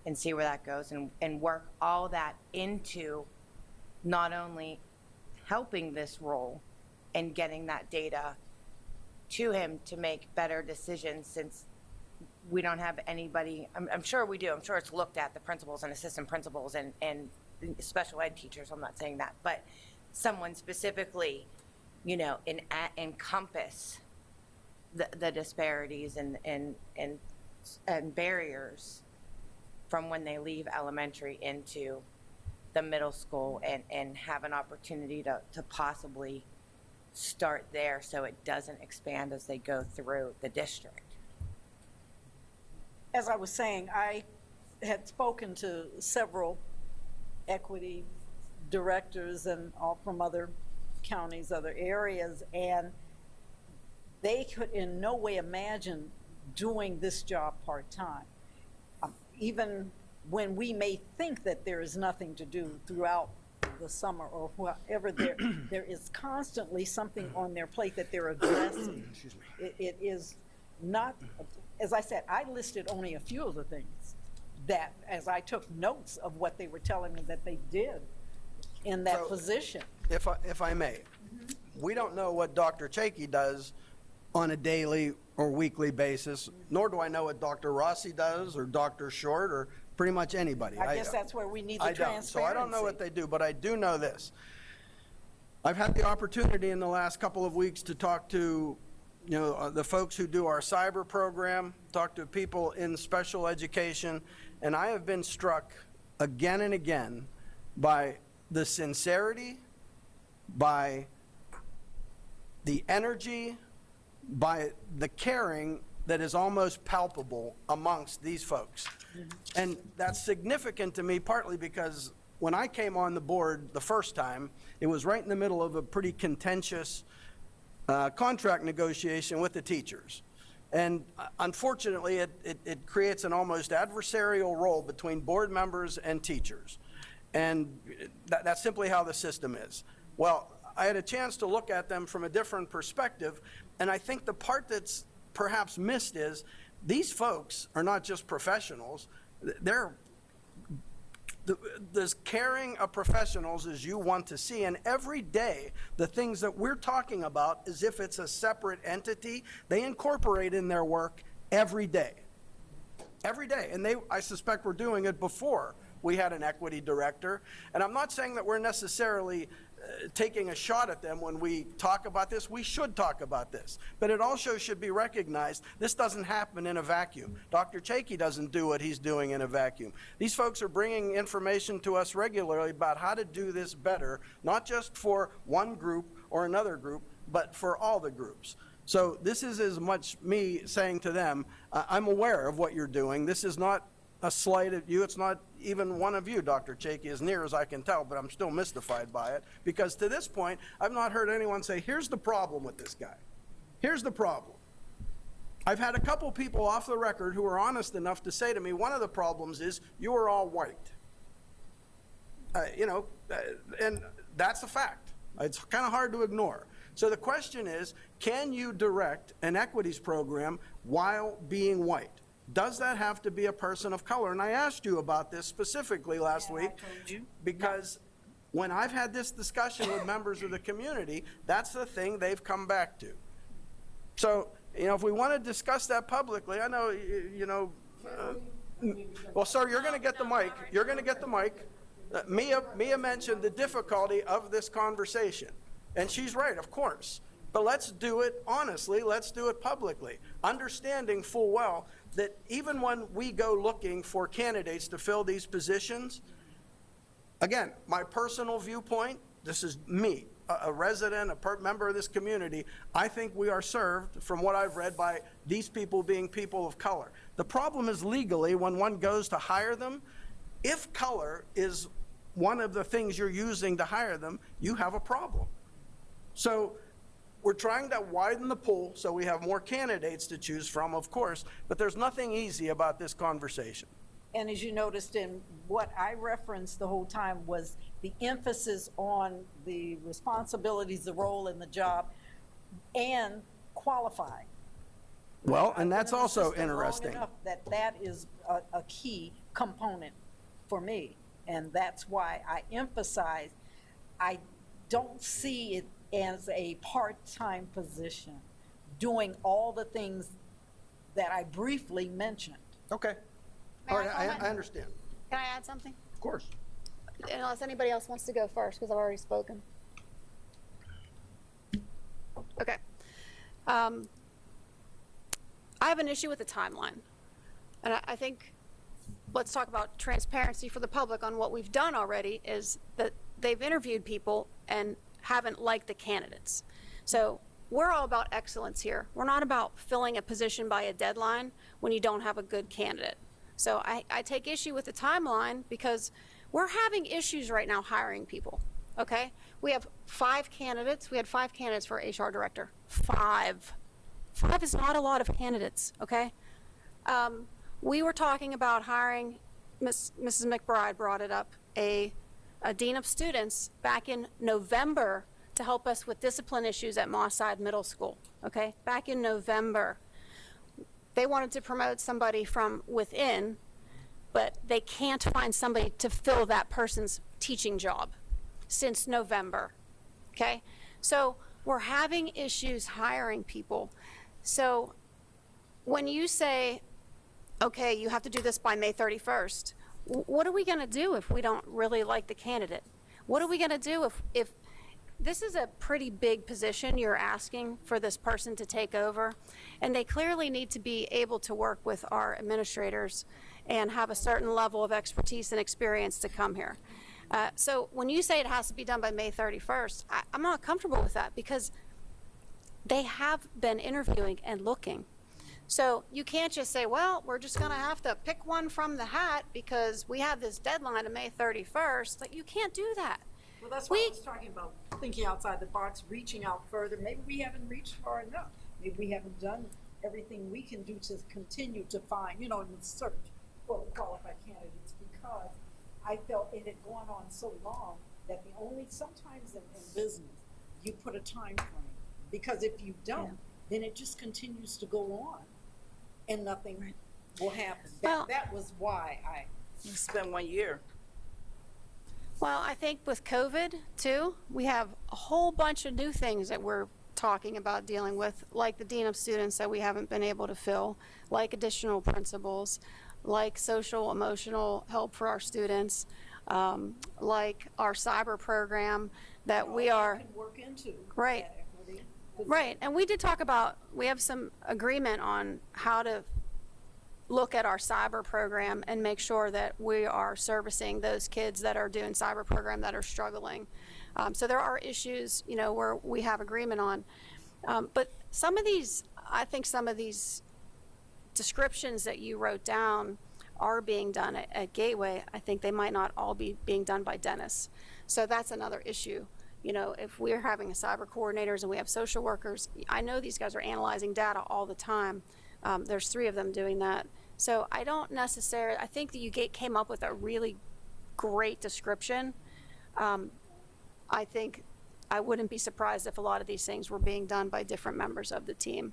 and see where that goes and work all that into not only helping this role and getting that data to him to make better decisions, since we don't have anybody, I'm sure we do, I'm sure it's looked at, the principals and assistant principals and special ed teachers, I'm not saying that, but someone specifically, you know, encompass the disparities and barriers from when they leave elementary into the middle school and have an opportunity to possibly start there so it doesn't expand as they go through the district. As I was saying, I had spoken to several equity directors and all from other counties, other areas, and they could in no way imagine doing this job part-time. Even when we may think that there is nothing to do throughout the summer or whatever, there is constantly something on their plate that they're addressing. It is not, as I said, I listed only a few of the things that, as I took notes of what they were telling me that they did in that position. If I may, we don't know what Dr. Chakey does on a daily or weekly basis, nor do I know what Dr. Rossi does or Dr. Short or pretty much anybody. I guess that's where we need the transparency. So I don't know what they do, but I do know this. I've had the opportunity in the last couple of weeks to talk to, you know, the folks who do our cyber program, talk to people in special education, and I have been struck again and again by the sincerity, by the energy, by the caring that is almost palpable amongst these folks. And that's significant to me partly because when I came on the board the first time, it was right in the middle of a pretty contentious contract negotiation with the teachers. And unfortunately, it creates an almost adversarial role between board members and teachers. And that's simply how the system is. Well, I had a chance to look at them from a different perspective, and I think the part that's perhaps missed is these folks are not just professionals. They're as caring of professionals as you want to see, and every day the things that we're talking about, as if it's a separate entity, they incorporate in their work every day. Every day, and I suspect we're doing it before we had an equity director, and I'm not saying that we're necessarily taking a shot at them when we talk about this. We should talk about this, but it also should be recognized this doesn't happen in a vacuum. Dr. Chakey doesn't do what he's doing in a vacuum. These folks are bringing information to us regularly about how to do this better, not just for one group or another group, but for all the groups. So this is as much me saying to them, I'm aware of what you're doing. This is not a slight at you. It's not even one of you, Dr. Chakey, as near as I can tell, but I'm still mystified by it, because to this point, I've not heard anyone say, here's the problem with this guy. Here's the problem. I've had a couple people off the record who are honest enough to say to me, one of the problems is you are all white. And that's a fact. It's kind of hard to ignore. So the question is, can you direct an equities program while being white? Does that have to be a person of color? And I asked you about this specifically last week because when I've had this discussion with members of the community, that's the thing they've come back to. So, if we want to discuss that publicly, I know, well, sir, you're going to get the mic. You're going to get the mic. Mia mentioned the difficulty of this conversation, and she's right, of course. But let's do it honestly. Let's do it publicly, understanding full well that even when we go looking for candidates to fill these positions, again, my personal viewpoint, this is me, a resident, member of this community, I think we are served, from what I've read, by these people being people of color. The problem is legally, when one goes to hire them, If color is one of the things you're using to hire them, you have a problem. So we're trying to widen the pool so we have more candidates to choose from, of course, but there's nothing easy about this conversation. And as you noticed in what I referenced the whole time was the emphasis on the responsibilities, the role and the job, and qualified. Well, and that's I've been in the also system long interesting. enough that that is a key component for me. And that's why I emphasize, I don't see it as a part-time position, doing all the things that I briefly mentioned. Okay. May All I right, comment? I understand. Can I add something? Of course. Unless anybody else wants to go first, because I've already spoken. Okay. I have an issue with the timeline. And I think, let's talk about transparency for the public on what we've done already, is that they've interviewed people and haven't liked the candidates. So we're all about excellence here. We're not about filling a position by a deadline when you don't have a good candidate. So I take issue with the timeline because we're having issues right now hiring people, okay? We have 5 candidates. We had 5 candidates for HR director. 5. 5 is not a lot of candidates, okay? We were talking about hiring, Mrs. McBride brought it up, a dean of students back in November to help us with discipline issues at Moss-Side Middle School, okay? Back in November. They wanted to promote somebody from within, but they can't find somebody to fill that person's teaching job since November, okay? So we're having issues hiring people. So when you say, okay, you have to do this by May 31st, what are we going to do if we don't really like the candidate? What are we going to do if this is a pretty big position you're asking for this person to take over, and they clearly need to be able to work with our administrators and have a certain level of expertise and experience to come here. So when you say it has to be done by May 31st, I'm not comfortable with that because they have been interviewing and looking. So you can't just say, well, we're just going to have to pick one from the hat because we have this deadline of May 31st. Like, you can't do that. Well, that's what I was talking about, thinking outside the box, reaching out further. Maybe we haven't reached far enough. Maybe we haven't done everything we can do to continue to find, in the search for qualified candidates, because I felt it had gone on so long that sometimes in business, you put a time frame. Because if you don't, then it just continues to go on and nothing will happen. That was why It's been 1 year. Well, I think with COVID too, we have a whole bunch of new things that we're talking about dealing with, like the dean of students that we haven't been able to fill, like additional principals, like social emotional help for our students, like our cyber program that we are can work into. right. that equity. Right, and we did talk about, we have some agreement on how to look at our cyber program and make sure that we are servicing those kids that are doing cyber program that are struggling. So there are issues, where we have agreement on. But I think some of these descriptions that you wrote down are being done at Gateway. I think they might not all be being done by Dennis. So that's another issue. If we're having a cyber coordinators and we have social workers, I know these guys are analyzing data all the time. There's 3 of them doing that. So I think that you came up with a really great description. I think I wouldn't be surprised if a lot of these things were being done by different members of the team.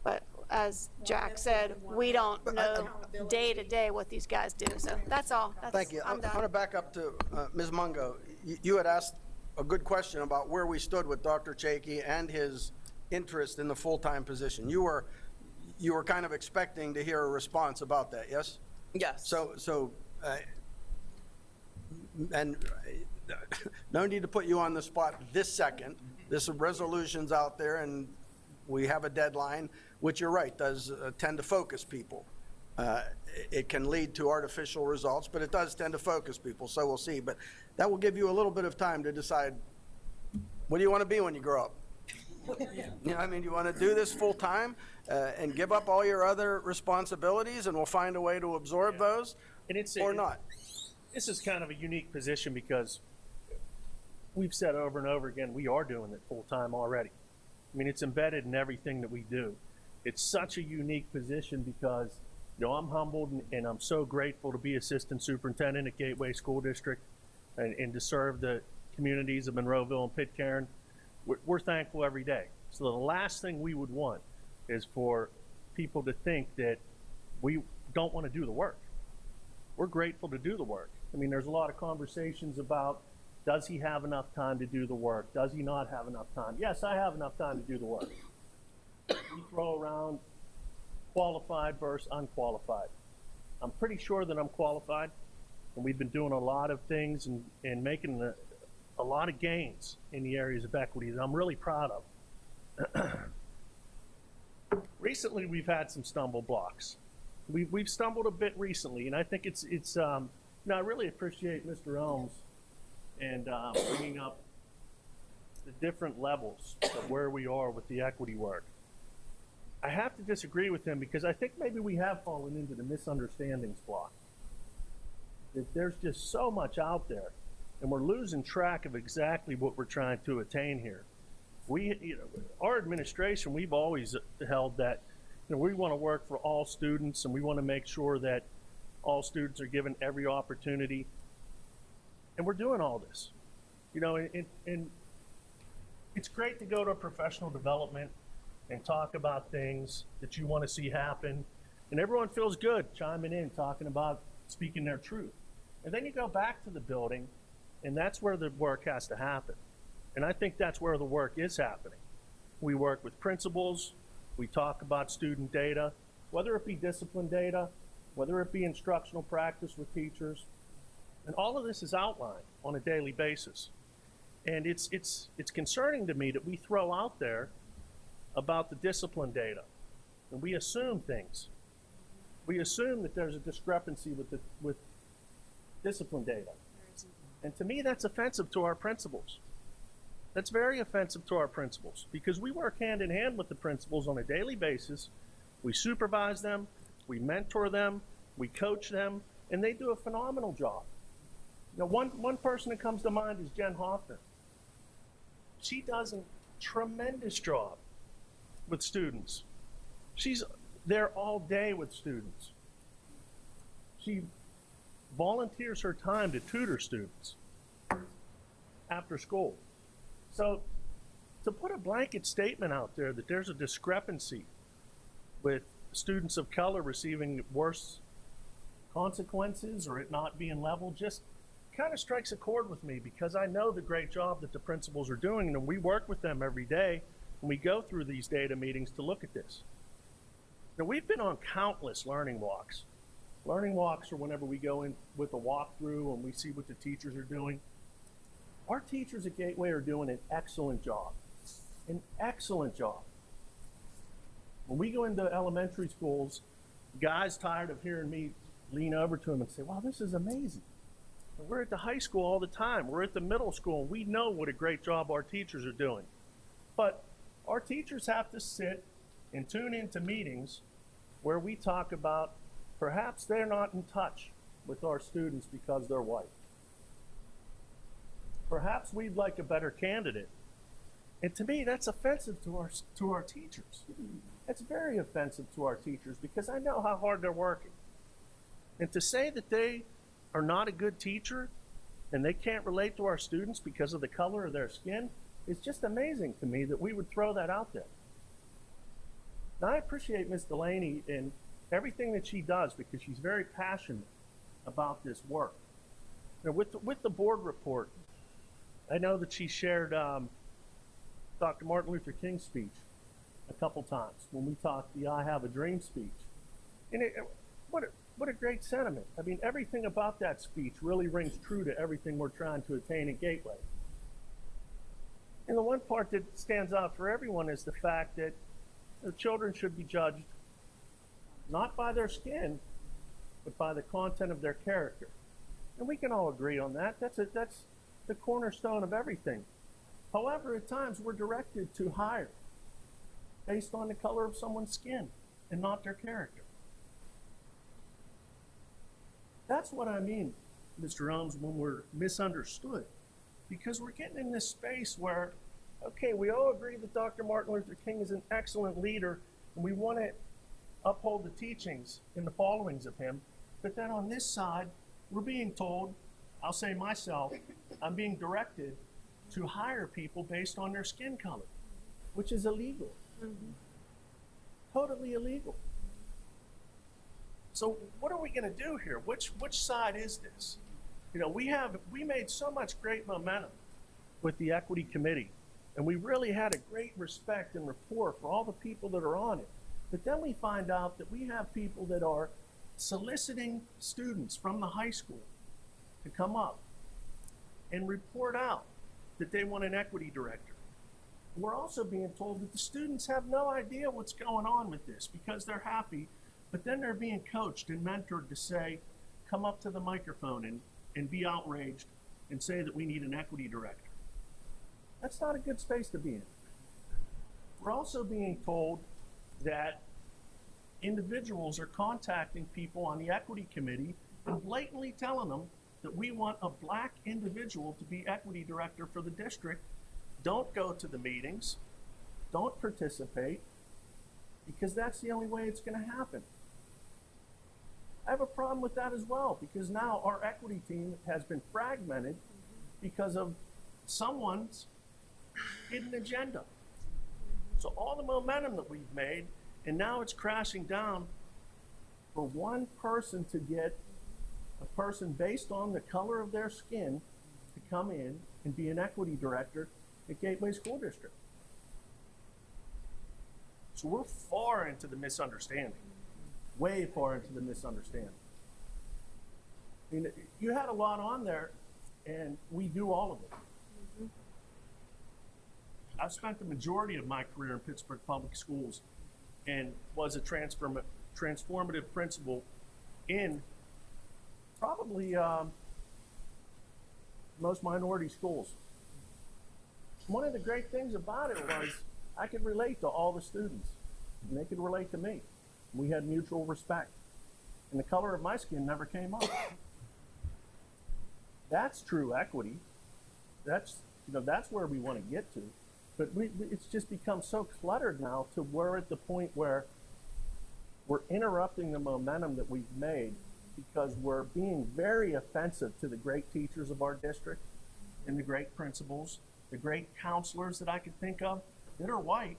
But as Jack said, we don't know day to day what these guys do. So that's all. Thank you. I I'm done. want to back up to Ms. Mungo. You had asked a good question about where we stood with Dr. Chakey and his interest in the full-time position. You were kind of expecting to hear a response about that, yes? Yes. And no need to put you on the spot this second. This resolution's out there, and we have a deadline, which you're right, does tend to focus people. It can lead to artificial results, but it does tend to focus people, so we'll see. But that will give you a little bit of time to decide, what do you want to be when you grow up? You want to do this full time and give up all your other responsibilities, and we'll find a way to absorb those, And it's or not. this is kind of a unique position because we've said over and over again, we are doing it full-time already. I mean, it's embedded in everything that we do. It's such a unique position because, you know, I'm humbled and I'm so grateful to be assistant superintendent at Gateway School District and to serve the communities of Monroeville and Pitcairn. We're thankful every day. So the last thing we would want is for people to think that we don't want to do the work. We're grateful to do the work. I mean, there's a lot of conversations about, does he have enough time to do the work? Does he not have enough time? Yes, I have enough time to do the work. We throw around qualified versus unqualified. I'm pretty sure that I'm qualified, and we've been doing a lot of things and making a lot of gains in the areas of equity that I'm really proud of. Recently, we've had some stumble blocks. We've stumbled a bit recently, and I think it's you know, I really appreciate Mr. Elms and bringing up the different levels of where we are with the equity work. I have to disagree with him because I think maybe we have fallen into the misunderstandings block. That there's just so much out there, and we're losing track of exactly what we're trying to attain here. You know, our administration, we've always held that, you know, we want to work for all students, and we want to make sure that all students are given every opportunity. And we're doing all this, you know, and it's great to go to a professional development and talk about things that you want to see happen. And everyone feels good chiming in, talking about speaking their truth. And then you go back to the building, and that's where the work has to happen. And I think that's where the work is happening. We work with principals, we talk about student data, whether it be discipline data, whether it be instructional practice with teachers, and all of this is outlined on a daily basis. And it's concerning to me that we throw out there about the discipline data, and we assume things. We assume that there's a discrepancy with discipline data. And to me, that's offensive to our principals. That's very offensive to our principals because we work hand in hand with the principals on a daily basis. We supervise them, we mentor them, we coach them, and they do a phenomenal job. You know, one person that comes to mind is Jen Hoffner. She does a tremendous job with students. She's there all day with students. She volunteers her time to tutor students after school. So to put a blanket statement out there that there's a discrepancy with students of color receiving worse consequences or it not being level just kind of strikes a chord with me because I know the great job that the principals are doing, and we work with them every day when we go through these data meetings to look at this. Now, we've been on countless learning walks. Learning walks are whenever we go in with a walkthrough and we see what the teachers are doing. Our teachers at Gateway are doing an excellent job. An excellent job. When we go into elementary schools, guys tired of hearing me lean over to them and say, wow, this is amazing. And we're at the high school all the time. We're at the middle school. And we know what a great job our teachers are doing. But our teachers have to sit and tune into meetings where we talk about perhaps they're not in touch with our students because they're white. Perhaps we'd like a better candidate. And to me, that's offensive to our teachers. That's very offensive to our teachers because I know how hard they're working. And to say that they are not a good teacher and they can't relate to our students because of the color of their skin is just amazing to me that we would throw that out there. Now, I appreciate Ms. Delaney and everything that she does because she's very passionate about this work. Now, with the board report, I know that she shared Dr. Martin Luther King's speech a couple times when we talked the I Have a Dream speech. And what a great sentiment. I mean, everything about that speech really rings true to everything we're trying to attain at Gateway. And the one part that stands out for everyone is the fact that the children should be judged not by their skin, but by the content of their character. And we can all agree on that. That's the cornerstone of everything. However, at times we're directed to hire based on the color of someone's skin and not their character. That's what I mean Mr. Ohms, when we're misunderstood. Because we're getting in this space where, okay, we all agree that Dr. Martin Luther King is an excellent leader, and we want to uphold the teachings and the followings of him. But then on this side, we're being told, I'll say myself, I'm being directed to hire people based on their skin color, which is illegal. Totally illegal. So what are we going to do here? Which side is this? You know, we made so much great momentum with the Equity Committee, and we really had a great respect and rapport for all the people that are on it. But then we find out that we have people that are soliciting students from the high school to come up and report out that they want an equity director. We're also being told that the students have no idea what's going on with this because they're happy, but then they're being coached and mentored to say, come up to the microphone and be outraged and say that we need an equity director. That's not a good space to be in. We're also being told that individuals are contacting people on the Equity Committee and blatantly telling them that we want a black individual to be equity director for the district. Don't go to the meetings, don't participate, because that's the only way it's going to happen. I have a problem with that as well, because now our equity team has been fragmented because of someone's hidden agenda. So all the momentum that we've made, and now it's crashing down for one person to get a person based on the color of their skin to come in and be an equity director at Gateway School District. So we're far into the misunderstanding, way far into the misunderstanding. I mean, you had a lot on there, and we do all of it. I've spent the majority of my career in Pittsburgh Public Schools and was a transformative principal in probably most minority schools. One of the great things about it was I could relate to all the students, and they could relate to me. We had mutual respect, and the color of my skin never came up. That's true equity. That's where we want to get to. But it's just become so cluttered now to we're at the point where we're interrupting the momentum that we've made because we're being very offensive to the great teachers of our district and the great principals, the great counselors that I could think of that are white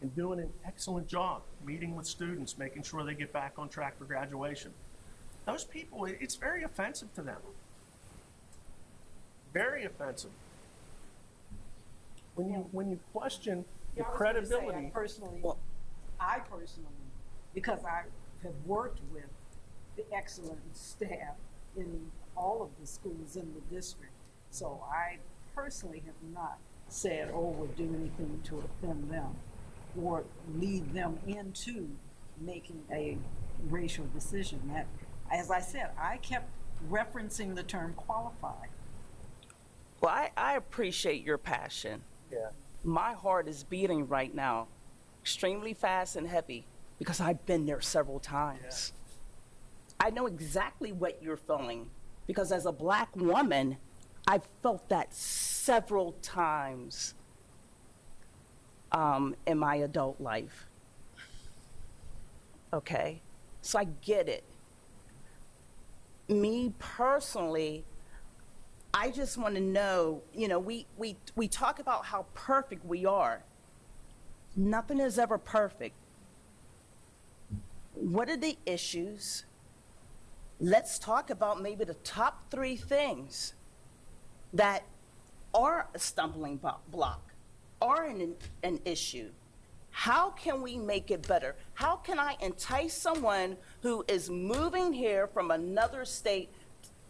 and doing an excellent job meeting with students, making sure they get back on track for graduation. Those people, it's very offensive to them. Very offensive. When you question the credibility. I personally, because I have worked with the excellent staff in all of the schools in the district, so I personally have not said, oh, we'll do anything to offend them or lead them into making a racial decision. That, as I said, I kept referencing the term qualified. Well, I appreciate your passion. Yeah. My heart is beating right now, extremely fast and heavy, because I've been there several times. Yeah. I know exactly what you're feeling, because as a black woman, I've felt that several times in my adult life. Okay, so I get it. Me personally, I just want to know, we talk about how perfect we are. Nothing is ever perfect. What are the issues? Let's talk about maybe the top 3 things that are a stumbling block, are an issue. How can we make it better? How can I entice someone who is moving here from another state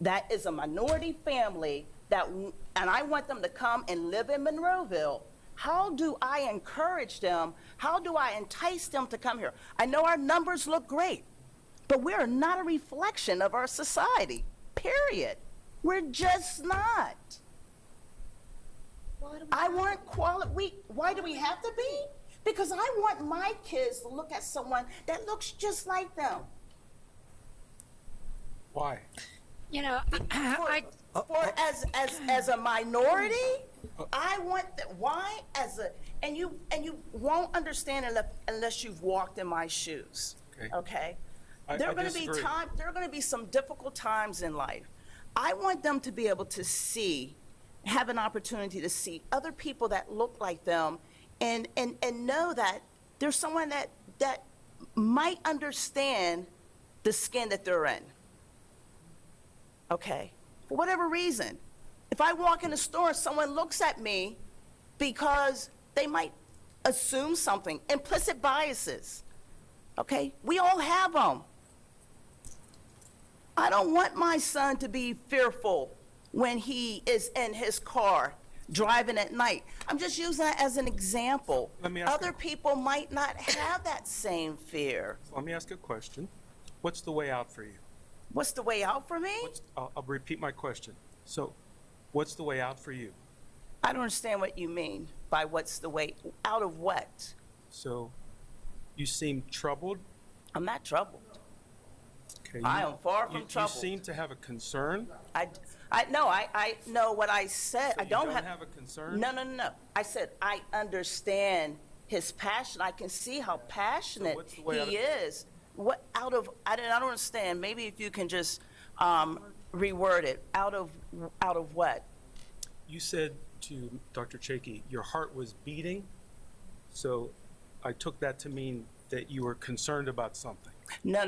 that is a minority family and I want them to come and live in Monroeville? How do I encourage them? How do I entice them to come here? I know our numbers look great, but we're not a reflection of our society, period. We're just not. I want quality. Why do we have to be? Because I want my kids to look at someone that looks just like them. Why? You know, As a minority, I want, why and you won't understand unless you've walked in my shoes, okay? There are gonna be some difficult times in life. I want them to be able to have an opportunity to see other people that look like them and know that there's someone that might understand the skin that they're in. Okay, for whatever reason. If I walk in the store and someone looks at me because they might assume something, implicit biases, okay? We all have them. I don't want my son to be fearful when he is in his car driving at night. I'm just using that as an example. Other people might not have that same fear. Let me ask a question. What's the way out for you? What's the way out for me? I'll repeat my question. So, what's the way out for you? I don't understand what you mean by what's the way out of what? So, you seem troubled. I'm not troubled. Okay, I am far from troubled. You seem to have a concern. I know what I said. So I don't have a concern. No. I said I understand his passion. I can see how passionate he is. What I don't understand. Maybe if you can just reword it. Out of what? You said to Dr. Chakey, your heart was beating. So, I took that to mean that you were concerned about something. No.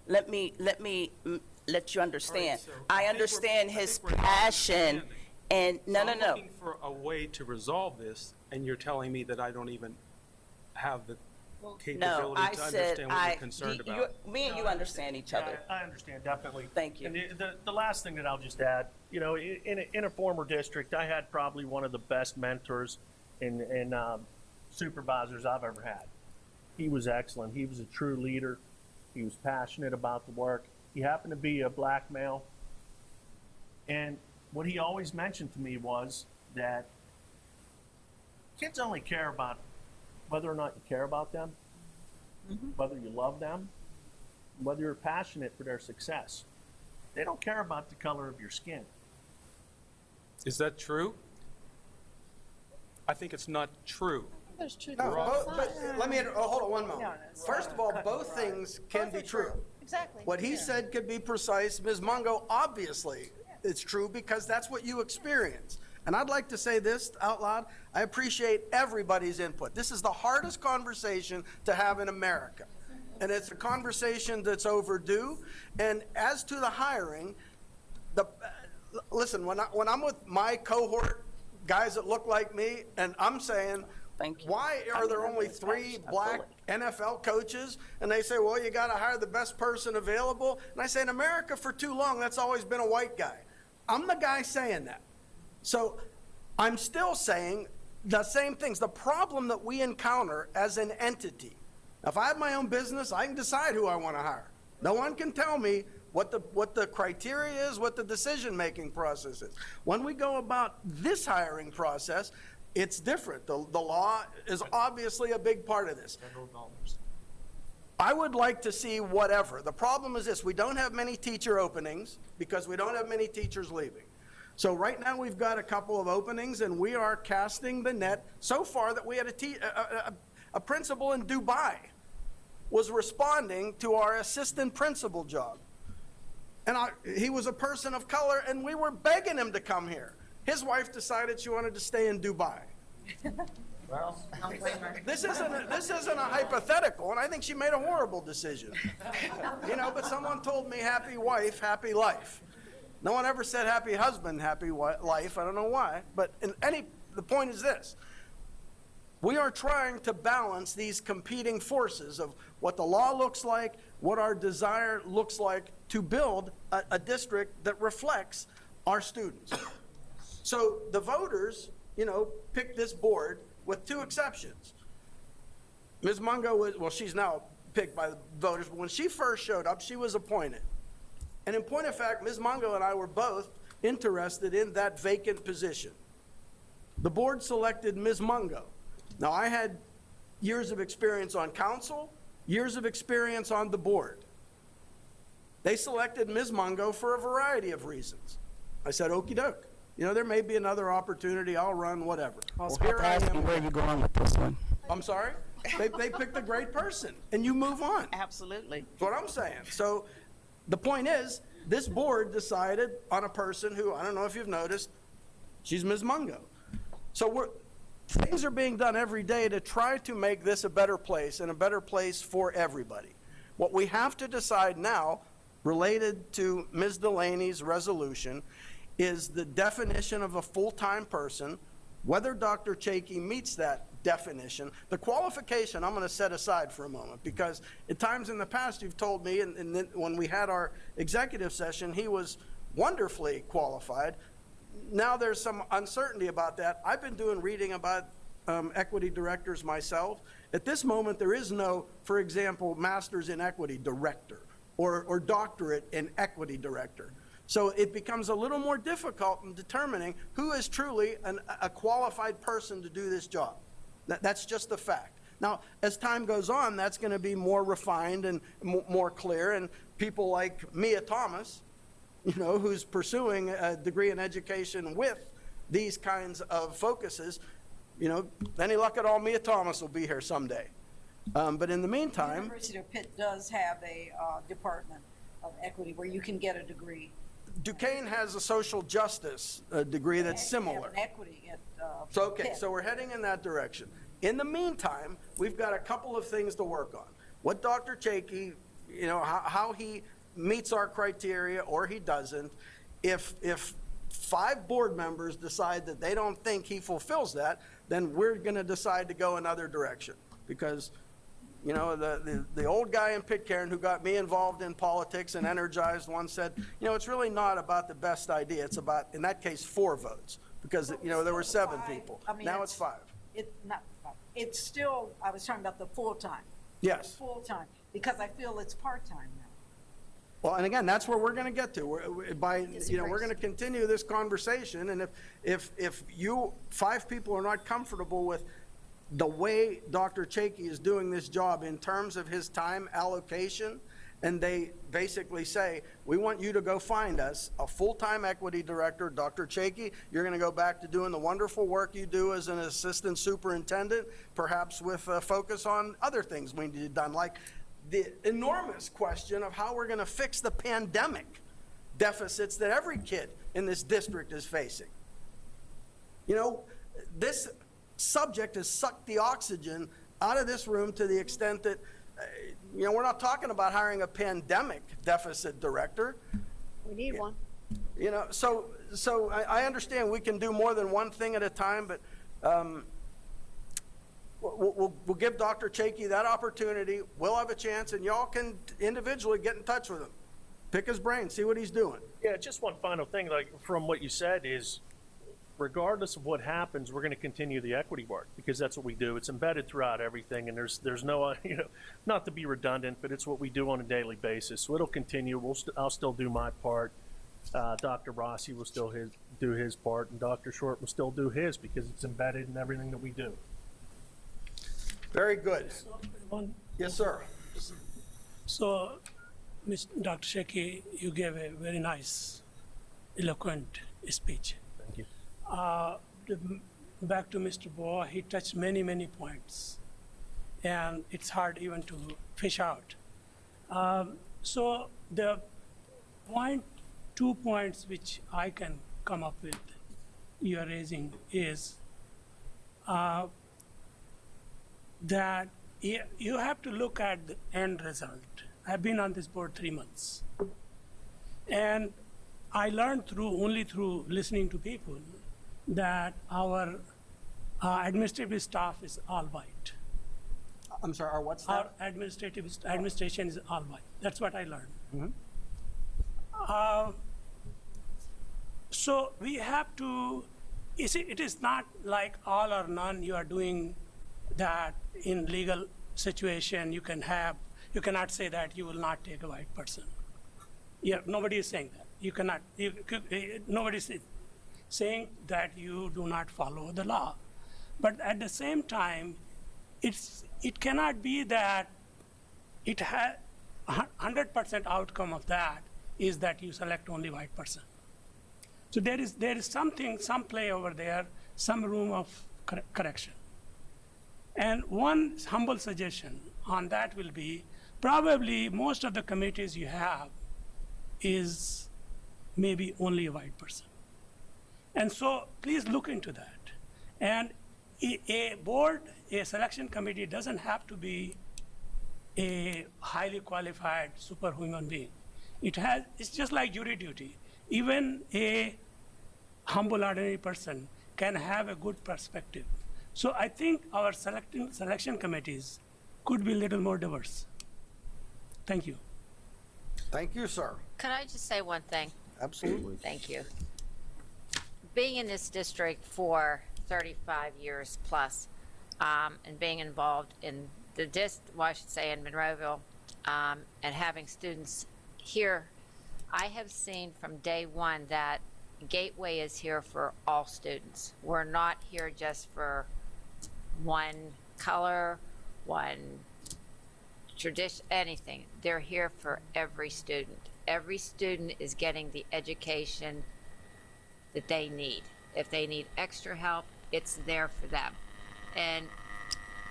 Let me let you understand. Right, so I understand his passion, and no. I'm looking for a way to resolve this, and you're telling me that I don't even have the capability No, I to said understand what you're concerned about. me and you understand each other. I understand, definitely. Thank you. And the last thing that I'll just add, you know, in a former district, I had probably one of the best mentors and supervisors I've ever had. He was excellent. He was a true leader. He was passionate about the work. He happened to be a black male. And what he always mentioned to me was that kids only care about whether or not you care about them, whether you love them, whether you're passionate for their success. They don't care about the color of your skin. Is that true? I think it's not true. there's truth. No, but let me, hold on one moment. First of all, both things can be true. Exactly. What he said could be precise. Ms. Mungo, obviously, it's true because that's what you experience. And I'd like to say this out loud. I appreciate everybody's input. This is the hardest conversation to have in America. And it's a conversation that's overdue. And as to the hiring, listen, when I'm with my cohort, guys that look like me, and I'm saying, why are there only 3 black NFL coaches? And they say, well, you got to hire the best person available. And I say, in America for too long, that's always been a white guy. I'm the guy saying that. So I'm still saying the same things. The problem that we encounter as an entity. If I have my own business, I can decide who I want to hire. No one can tell me what the criteria is, what the decision-making process is. When we go about this hiring process, it's different. The law is obviously a big part of this. Federal dollars. I would like to see whatever. The problem is this: we don't have many teacher openings because we don't have many teachers leaving. So right now we've got a couple of openings, and we are casting the net so far that we had a principal in Dubai was responding to our assistant principal job. And he was a person of color, and we were begging him to come here. His wife decided she wanted to stay in Dubai. Well, This isn't a hypothetical, and I think she made a horrible decision. You know, but someone told me happy wife, happy life. No one ever said happy husband, happy life. I don't know why. But the point is this. We are trying to balance these competing forces of what the law looks like, what our desire looks like to build a district that reflects our students. So the voters, you know, picked this board with 2 exceptions. Ms. Mungo she's now picked by the voters, but when she first showed up, she was appointed. And in point of fact, Ms. Mungo and I were both interested in that vacant position. The board selected Ms. Mungo. Now, I had years of experience on council, years of experience on the board. They selected Ms. Mungo for a variety of reasons. I said, okey doke. You know, there may be another opportunity, I'll run, whatever. I was Well, about here to ask am. you where you're going with this one. I'm sorry? They picked a great person, and you move on. Absolutely. That's what I'm saying. So the point is, this board decided on a person who, I don't know if you've noticed, she's Ms. Mungo. So things are being done every day to try to make this a better place and a better place for everybody. What we have to decide now, related to Ms. Delaney's resolution, is the definition of a full-time person, whether Dr. Chakey meets that definition. The qualification I'm going to set aside for a moment, because at times in the past you've told me, and then when we had our executive session, he was wonderfully qualified. Now there's some uncertainty about that. I've been doing reading about equity directors myself. At this moment, there is no, for example, master's in equity director or doctorate in equity director. So it becomes a little more difficult in determining who is truly a qualified person to do this job. That's just a fact. Now, as time goes on, that's going to be more refined and more clear, and people like Mia Thomas, you know, who's pursuing a degree in education with these kinds of focuses, you know, any luck at all, Mia Thomas will be here someday. But in the meantime, University of Pitt does have a department of equity where you can get a degree. Duquesne has a social justice degree that's They have similar. an equity at So, okay, Pitt. so we're heading in that direction. In the meantime, we've got a couple of things to work on. What Dr. Chakey, you know, how he meets our criteria or he doesn't. If 5 board members decide that they don't think he fulfills that, then we're going to decide to go another direction. Because, you know, the old guy in Pitcairn who got me involved in politics and energized once said, you know, it's really not about the best idea. It's about, in that case, 4 votes. Because, you know, there were 7 people. I mean, Now it's 5. It's still, I was talking about the full-time. Yes. Full-time, because I feel it's part-time now. Well, and again, that's where we're going to get to. We're going to continue this conversation, and if you 5 people are not comfortable with the way Dr. Chakey is doing this job in terms of his time allocation, and they basically say, we want you to go find us a full-time equity director, Dr. Chakey, you're going to go back to doing the wonderful work you do as an assistant superintendent, perhaps with a focus on other things we need done, like the enormous question of how we're going to fix the pandemic deficits that every kid in this district is facing. You know, this subject has sucked the oxygen out of this room to the extent that, you know, we're not talking about hiring a pandemic deficit director. We need one. You know, so I understand we can do more than one thing at a time, but we'll give Dr. Chakey that opportunity. We'll have a chance, and y'all can individually get in touch with him. Pick his brain, see what he's doing. Yeah, just one final thing, like from what you said is, regardless of what happens, we're going to continue the equity work because that's what we do. It's embedded throughout everything, and there's no, you know, not to be redundant, but it's what we do on a daily basis. So it'll continue. I'll still do my part. Dr. Rossi will still do his part, and Dr. Short will still do his because it's embedded in everything that we do. Very good. Yes, sir. So, Dr. Chakey, you gave a very nice, eloquent speech. Thank you. Back to Mr. Boa, he touched many, many points, and it's hard even to fish out. So the 2 points which I can come up with you are raising is that you have to look at the end result. I've been on this board 3 months, and I learned only through listening to people that our administrative staff is all white. I'm sorry, what's Our that? administration is all white. That's what I learned. So we have to, you see, it is not like all or none. You are doing that in legal situation. You cannot say that you will not take a white person. Yeah, nobody is saying that. You cannot, nobody is saying that you do not follow the law. But at the same time, it cannot be that 100% outcome of that is that you select only white person. So there is something, some play over there, some room of correction. And one humble suggestion on that will be, probably most of the committees you have is maybe only a white person. And so please look into that. And a board, a selection committee doesn't have to be a highly qualified superhuman being. It's just like jury duty. Even a humble ordinary person can have a good perspective. So I think our selection committees could be a little more diverse. Thank you. Thank you, sir. Can I just say one thing? Absolutely. Thank you. Being in this district for 35 years plus, and being involved in the well, I should say in Monroeville, and having students here, I have seen from day one that Gateway is here for all students. We're not here just for one color, one tradition, anything. They're here for every student. Every student is getting the education that they need. If they need extra help, it's there for them. And,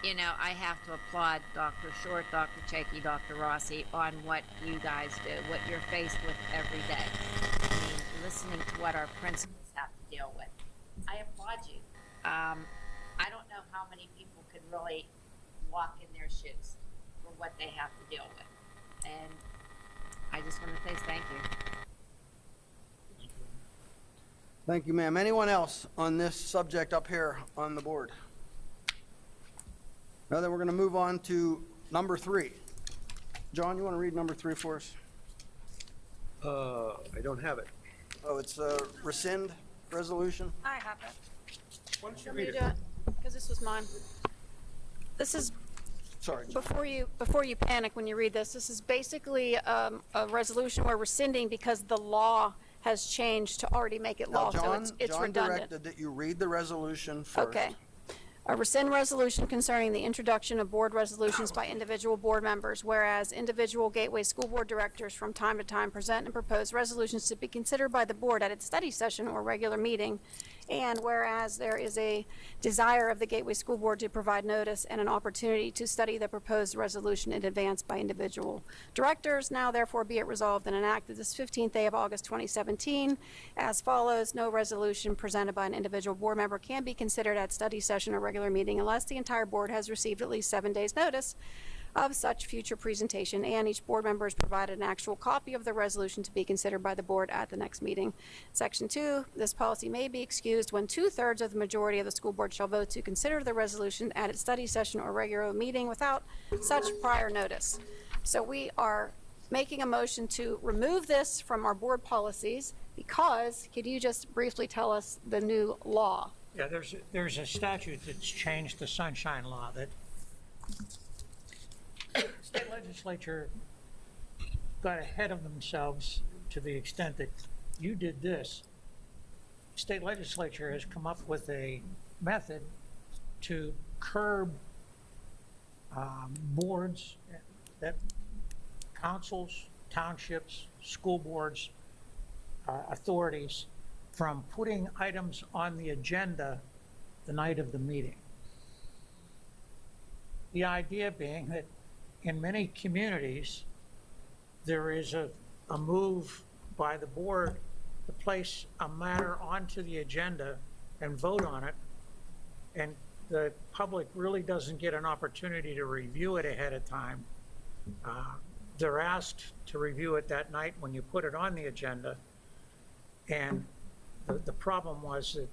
you know, I have to applaud Dr. Short, Dr. Chakey, Dr. Rossi on what you guys do, what you're faced with every day. I mean, listening to what our principals have to deal with. I applaud you. I don't know how many people could really walk in their shoes for what they have to deal with. And I just want to say thank you. Thank you, ma'am. Anyone else on this subject up here on the board? Now then, we're going to move on to number 3. John, you want to read number 3 for us? I don't have it. Oh, it's a rescind resolution? I have it. Why don't you Want me read to it? do it? Because this was mine. This is, Sorry, John. before you panic when you read this, this is basically a resolution we're rescinding because the law has changed to already make it Now, law, so John, it's John redundant. directed that you read the resolution first. Okay. A rescind resolution concerning the introduction of board resolutions by individual board members, whereas individual Gateway School Board directors from time to time present and propose resolutions to be considered by the board at its study session or regular meeting, and whereas there is a desire of the Gateway School Board to provide notice and an opportunity to study the proposed resolution in advance by individual directors, now therefore be it resolved and enacted this 15th day of August 2017 as follows. No resolution presented by an individual board member can be considered at study session or regular meeting unless the entire board has received at least 7 days notice of such future presentation, and each board member is provided an actual copy of the resolution to be considered by the board at the next meeting. Section 2, this policy may be excused when 2/3 of the majority of the school board shall vote to consider the resolution at its study session or regular meeting without such prior notice. So we are making a motion to remove this from our board policies because, could you just briefly tell us the new law? Yeah, there's a statute that's changed the sunshine law that state legislature got ahead of themselves to the extent that you did this. State legislature has come up with a method to curb boards, that councils, townships, school boards, authorities from putting items on the agenda the night of the meeting. The idea being that in many communities, there is a move by the board to place a matter onto the agenda and vote on it, and the public really doesn't get an opportunity to review it ahead of time. They're asked to review it that night when you put it on the agenda, and the problem was that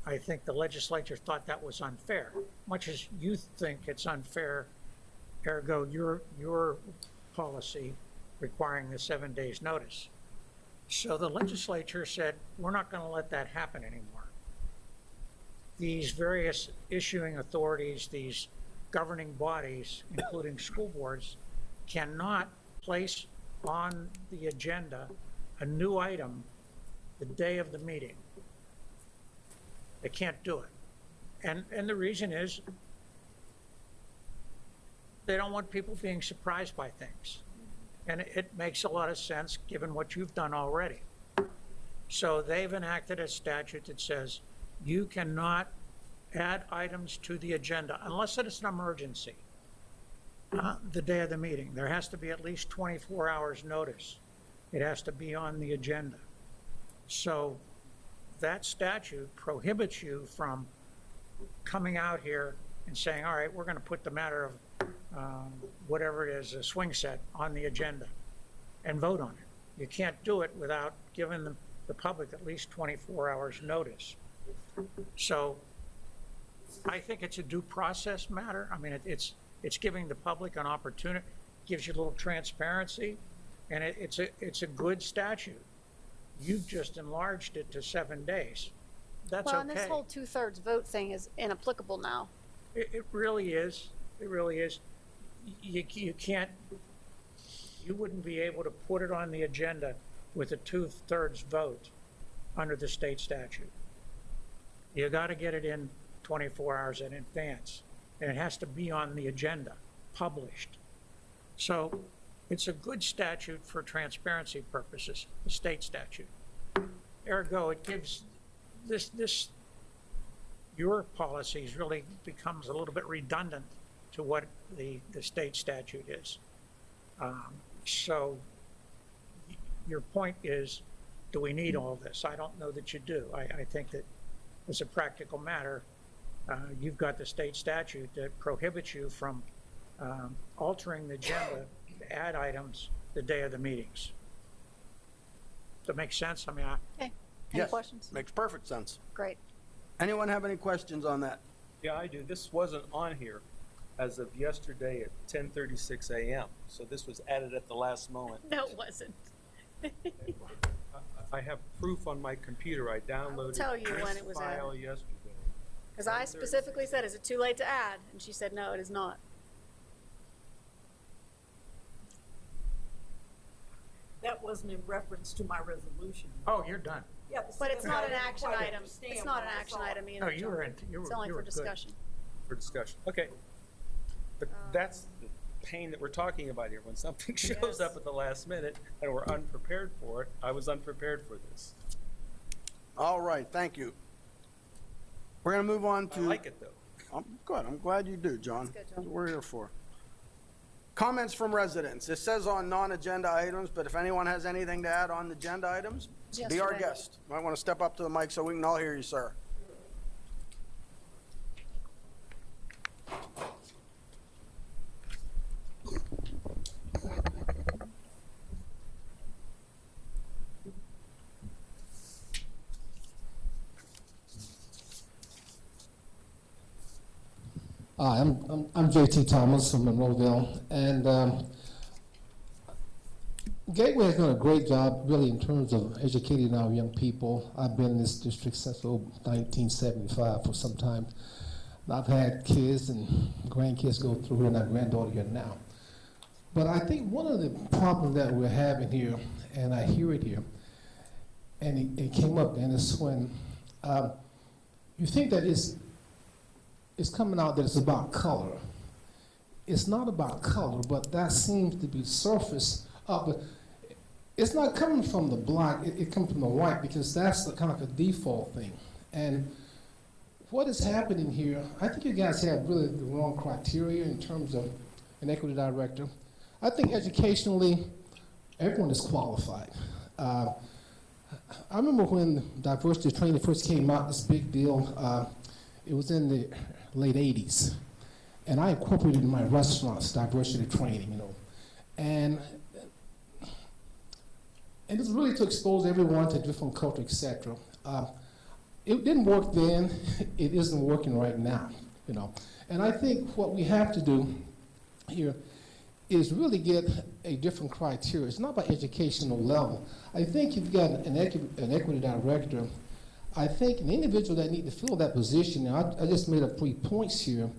I think the legislature thought that was unfair, much as you think it's unfair, ergo your policy requiring the 7 days notice. So the legislature said, we're not going to let that happen anymore. These various issuing authorities, these governing bodies, including school boards, cannot place on the agenda a new item the day of the meeting. They can't do it. And the reason is they don't want people being surprised by things. And it makes a lot of sense, given what you've done already. So they've enacted a statute that says you cannot add items to the agenda unless it is an emergency. The day of the meeting, there has to be at least 24 hours notice. It has to be on the agenda. So that statute prohibits you from coming out here and saying, all right, we're going to put the matter of whatever it is, a swing set, on the agenda and vote on it. You can't do it without giving the public at least 24 hours notice. So I think it's a due process matter. I mean, it's giving the public an opportunity, gives you a little transparency, and it's a good statute. You've just enlarged it to 7 days. That's Well, okay. and this whole 2/3 vote thing is inapplicable now. It really is. It really is. You can't, you wouldn't be able to put it on the agenda with a 2/3 vote under the state statute. You got to get it in 24 hours in advance, and it has to be on the agenda, published. So it's a good statute for transparency purposes, the state statute. Ergo, it gives your policies really becomes a little bit redundant to what the state statute is. So your point is, do we need all this? I don't know that you do. I think that as a practical matter, you've got the state statute that prohibits you from altering the agenda to add items the day of the meetings. Does that make sense? I mean, Okay, any Yes, questions? makes perfect sense. Great. Anyone have any questions on that? Yeah, I do. This wasn't on here as of yesterday at 10:36 a.m. So this was added at the last moment. No, it wasn't. I have proof on my computer. I downloaded tell you when this it was file added. yesterday. Because I specifically said, is it too late to add? And she said, no, it is not. That wasn't in reference to my resolution. oh, you're done. Yeah, But it's not an I didn't action quite item. understand It's not an when I action saw it. item either. No, you were John. you were It's only you for were good. discussion. For discussion. Okay. But that's the pain that we're talking about here. When something shows Yes. up at the last minute and we're unprepared for it, I was unprepared for this. All right, thank you. We're going to move on I to. like it, though. Good, I'm glad you do, John. That's good, John. That's what we're here for. Comments from residents. It says on non-agenda items, but if anyone has anything to add on the agenda items, be our Yesterday. guest. Might want to step up to the mic so we can all hear you, sir. Hi, I'm J.T. Thomas from Monroeville, and Gateway has done a great job, really, in terms of educating our young people. I've been in this district since 1975 for some time. I've had kids and grandkids go through here, and our granddaughter here now. But I think one of the problems that we're having here, and I hear it here, and it came up, and it's when you think that it's coming out that it's about color. It's not about color, but that seems to be surface up. But it's not coming from the black, it comes from the white, because that's the kind of like a default thing. And what is happening here, I think you guys have really the wrong criteria in terms of an equity director. I think educationally, everyone is qualified. I remember when diversity training first came out, this big deal, it was in the late 80s. And I incorporated in my restaurants diversity training, you know. And it's really to expose everyone to different culture, et cetera. It didn't work then, it isn't working right now, you know. And I think what we have to do here is really get a different criteria. It's not by educational level. I think you've got an equity director. I think an individual that needs to fill that position, and I just made up 3 points here,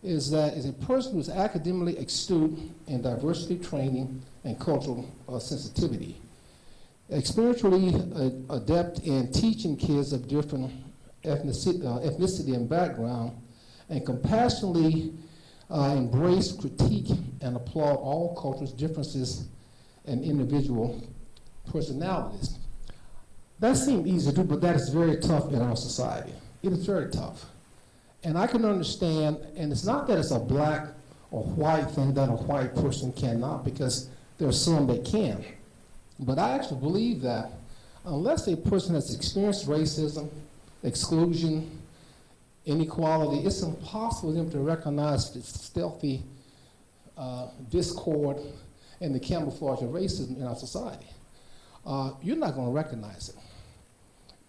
is that is a person who's academically astute in diversity training and cultural sensitivity, experientially adept in teaching kids of different ethnicity and background, and compassionately embrace, critique, and applaud all cultures' differences and individual personalities. That seems easy to do, but that is very tough in our society. It is very tough. And I can understand, and it's not that it's a black or white thing that a white person cannot, because there are some that can. But I actually believe that unless a person has experienced racism, exclusion, inequality, it's impossible for them to recognize the stealthy discord and the camouflage of racism in our society. You're not going to recognize it.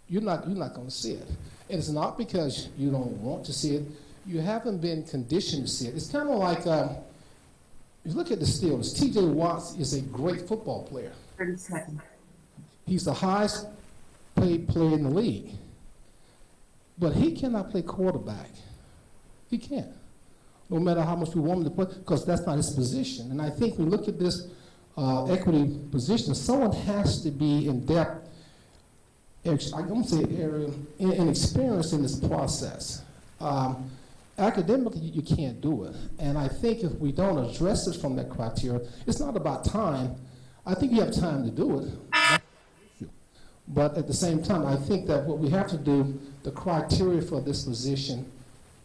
You're not going to see it. And it's not because you don't want to see it. You haven't been conditioned to see it. It's kind of like, if you look at the Steelers, T.J. Watts is a great football player. 30 seconds. He's the highest paid player in the league. But he cannot play quarterback. He can't. No matter how much we want him to play, because that's not his position. And I think we look at this equity position, someone has to be in depth, I'm going to say, in experience in this process. Academically, you can't do it. And I think if we don't address it from that criteria, it's not about time. I think you have time to do it. But at the same time, I think that what we have to do, the criteria for this position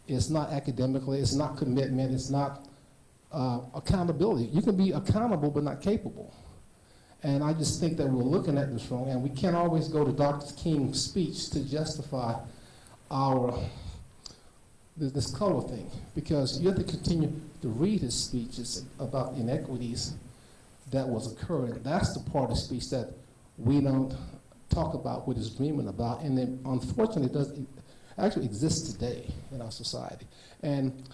is not academically, it's not commitment, it's not accountability. You can be accountable but not capable. And I just think that we're looking at this wrong, and we can't always go to Dr. King's speech to justify this color thing, because you have to continue to read his speeches about inequities that was occurring. That's the part of the speech that we don't talk about what he's dreaming about, and then unfortunately it doesn't actually exist today in our society. And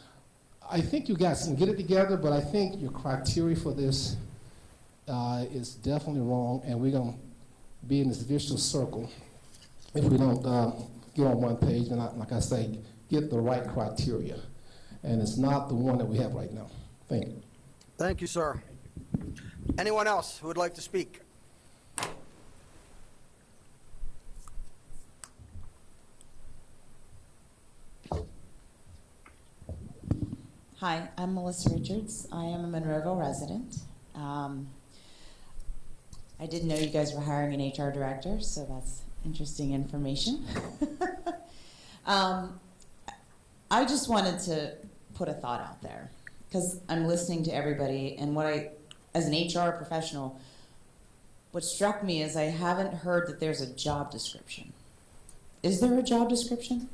I think you guys can get it together, but I think your criteria for this is definitely wrong, and we're going to be in this vicious circle if we don't get on one page and, like I say, get the right criteria. And it's not the one that we have right now. Thank you. Thank you, sir. Anyone else who would like to speak? Hi, I'm Melissa Richards. I am a Monroeville resident. I didn't know you guys were hiring an HR director, so that's interesting information. I just wanted to put a thought out there, because I'm listening to everybody, and as an HR professional, what struck me is I haven't heard that there's a job description. Is there a job description?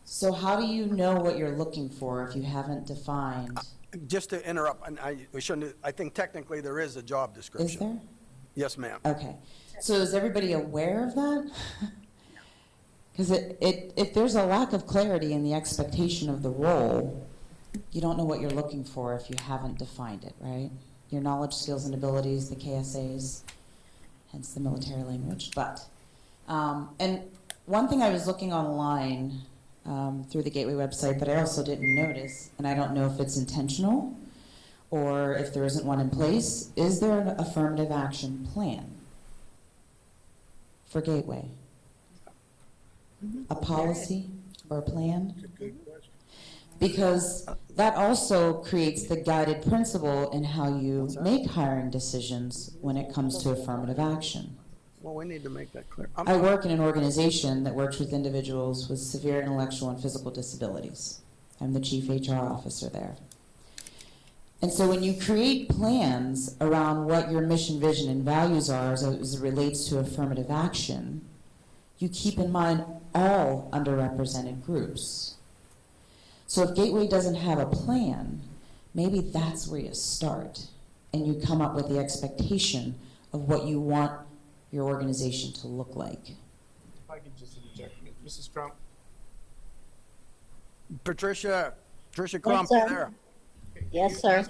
So how do you know what you're looking for if you haven't defined? Just to interrupt, and I think technically there is a job description. Is there? Yes, ma'am. Okay. So is everybody aware of that? Because if there's a lack of clarity in the expectation of the role, you don't know what you're looking for if you haven't defined it, right? Your knowledge, skills, and abilities, the KSAs, hence the military language. But, and one thing I was looking online through the Gateway website that I also didn't notice, and I don't know if it's intentional or if there isn't one in place, is there an affirmative action plan for Gateway? A policy or a plan? Because that also creates the guided principle in how you make hiring decisions when it comes to affirmative action. Well, we need to make that clear. I work in an organization that works with individuals with severe intellectual and physical disabilities. I'm the chief HR officer there. And so when you create plans around what your mission, vision, and values are as it relates to affirmative action, you keep in mind all underrepresented groups. So if Gateway doesn't have a plan, maybe that's where you start, and you come up with the expectation of what you want your organization to look like. If I could just interject, Mrs. Crump. Patricia Crump, you there? Yes, sir.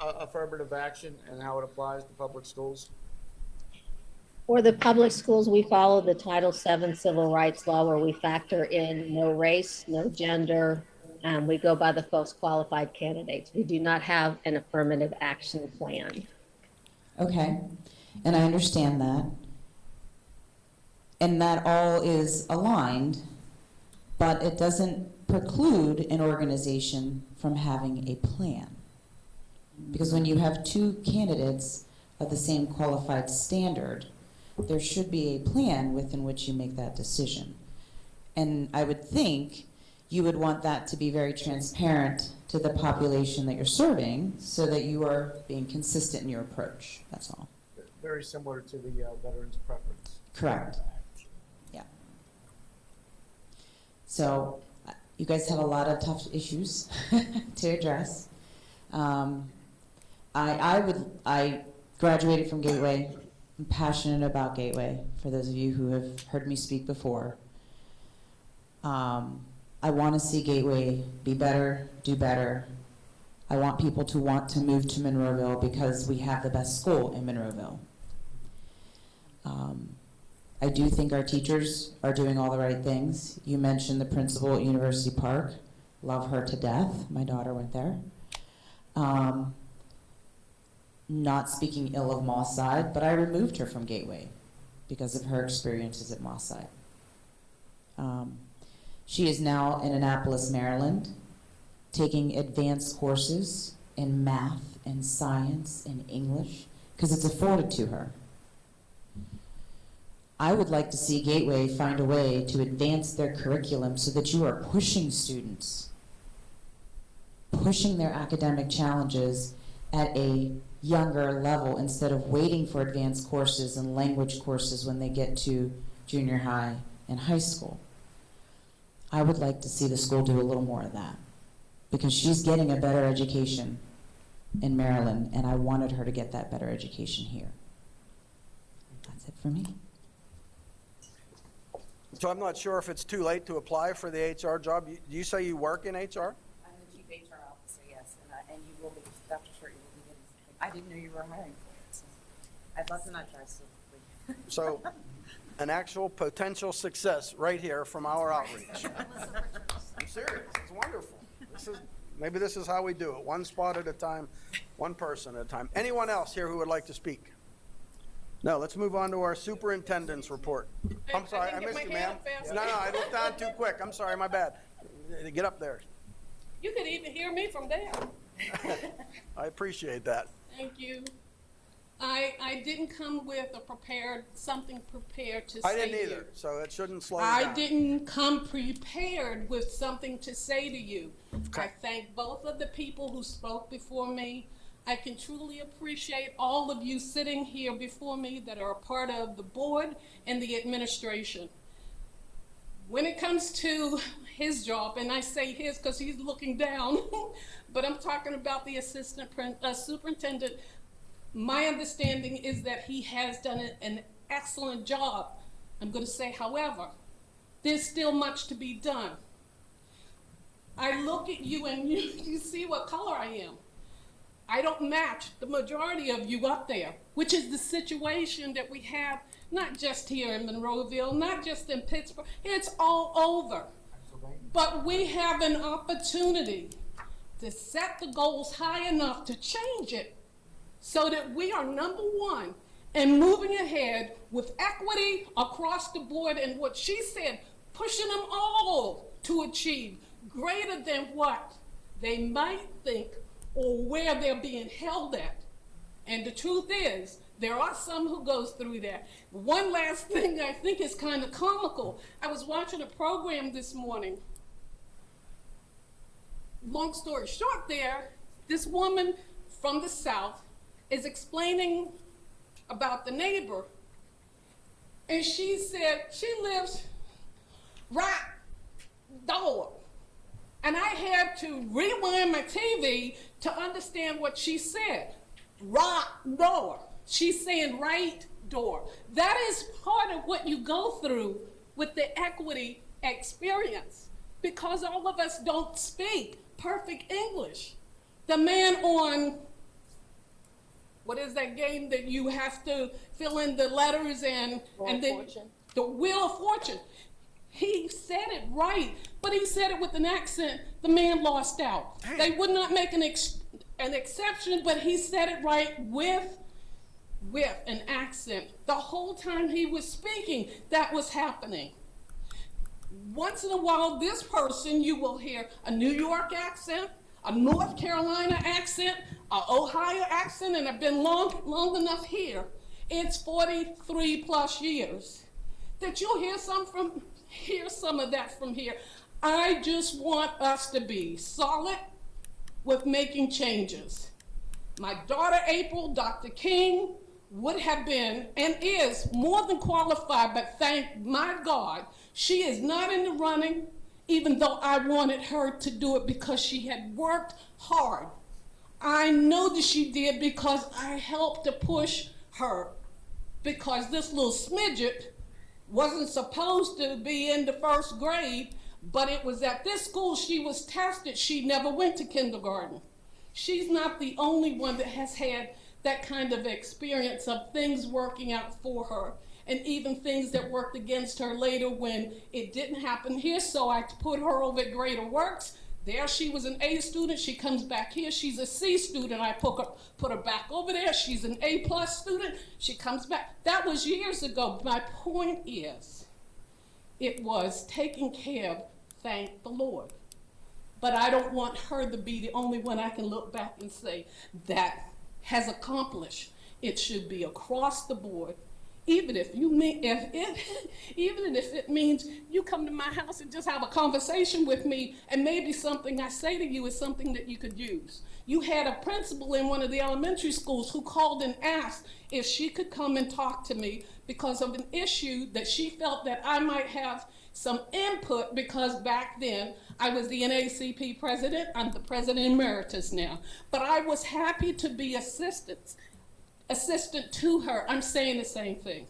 Affirmative action and how it applies to public schools. For the public schools, we follow the Title VII Civil Rights Law, where we factor in no race, no gender, and we go by the most qualified candidates. We do not have an affirmative action plan. Okay, and I understand that. And that all is aligned, but it doesn't preclude an organization from having a plan. Because when you have two candidates of the same qualified standard, there should be a plan within which you make that decision. And I would think you would want that to be very transparent to the population that you're serving so that you are being consistent in your approach. That's all. Very similar to the veterans preference. Correct. Yeah. So you guys have a lot of tough issues to address. I graduated from Gateway. I'm passionate about Gateway, for those of you who have heard me speak before. I want to see Gateway be better, do better. I want people to want to move to Monroeville because we have the best school in Monroeville. I do think our teachers are doing all the right things. You mentioned the principal at University Park. Love her to death. My daughter went there. Not speaking ill of Moss Side, but I removed her from Gateway because of her experiences at Moss Side. She is now in Annapolis, Maryland, taking advanced courses in math and science and English because it's afforded to her. I would like to see Gateway find a way to advance their curriculum so that you are pushing students, pushing their academic challenges at a younger level instead of waiting for advanced courses and language courses when they get to junior high and high school. I would like to see the school do a little more of that because she's getting a better education in Maryland, and I wanted her to get that better education here. That's it for me. So I'm not sure if it's too late to apply for the HR job. Do you say you work in HR? I'm the chief HR officer, yes, and you will be, Dr. Short, you will be getting, I didn't know you were hiring for it, so I'd love to not try so quickly. So an actual potential success right here from our outreach. I'm serious, it's wonderful. Maybe this is how we do it, one spot at a time, one person at a time. Anyone else here who would like to speak? No, let's move on to our superintendent's report. I'm sorry, I missed you, ma'am. No, I looked down too quick. I'm sorry, my bad. Get up there. You could even hear me from there. I appreciate that. Thank you. I didn't come with something prepared to say. I didn't either, here. so it shouldn't slow you I down. didn't come prepared with something to say to you. Okay. I thank both of the people who spoke before me. I can truly appreciate all of you sitting here before me that are a part of the board and the administration. When it comes to his job, and I say his because he's looking down, but I'm talking about the assistant superintendent, my understanding is that he has done an excellent job. I'm going to say, however, there's still much to be done. I look at you and you see what color I am. I don't match the majority of you up there, which is the situation that we have, not just here in Monroeville, not just in Pittsburgh, it's all over. But we have an opportunity to set the goals high enough to change it so that we are number one and moving ahead with equity across the board and what she said, pushing them all to achieve greater than what they might think or where they're being held at. And the truth is, there are some who goes through that. One last thing I think is kind of comical. I was watching a program this morning. Long story short there, this woman from the South is explaining about the neighbor. And she said she lives right door. And I had to rewind my TV to understand what she said. Right door. She's saying right door. That is part of what you go through with the equity experience because all of us don't speak perfect English. The man on, what is that game that you have to fill in the letters and then the Wheel of Fortune. He said it right, but he said it with an accent. The man lost out. They would not make an exception, but he said it right with an accent. The whole time he was speaking, that was happening. Once in a while, this person, you will hear a New York accent, a North Carolina accent, an Ohio accent and I've been long enough here. It's 43 plus years that you'll hear some of that from here. I just want us to be solid with making changes. My daughter April, Dr. King, would have been and is more than qualified, but thank my God, she is not in the running, even though I wanted her to do it because she had worked hard. I know that she did because I helped to push her, because this little smidget wasn't supposed to be in the first grade, but it was at this school she was tested. She never went to kindergarten. She's not the only one that has had that kind of experience of things working out for her, and even things that worked against her later when it didn't happen here. So I put her over at Greater Works. There she was an A student. She comes back here. She's a C student. I put her back over there. She's an A+ student. She comes back. That was years ago. My point is, it was taken care of, thank the Lord. But I don't want her to be the only one I can look back and say that has accomplished. It should be across the board. Even if it means you come to my house and just have a conversation with me, and maybe something I say to you is something that you could use. You had a principal in one of the elementary schools who called and asked if she could come and talk to me because of an issue that she felt that I might have some input, because back then I was the NAACP president. I'm the president emeritus now. But I was happy to be assistant to her. I'm saying the same thing.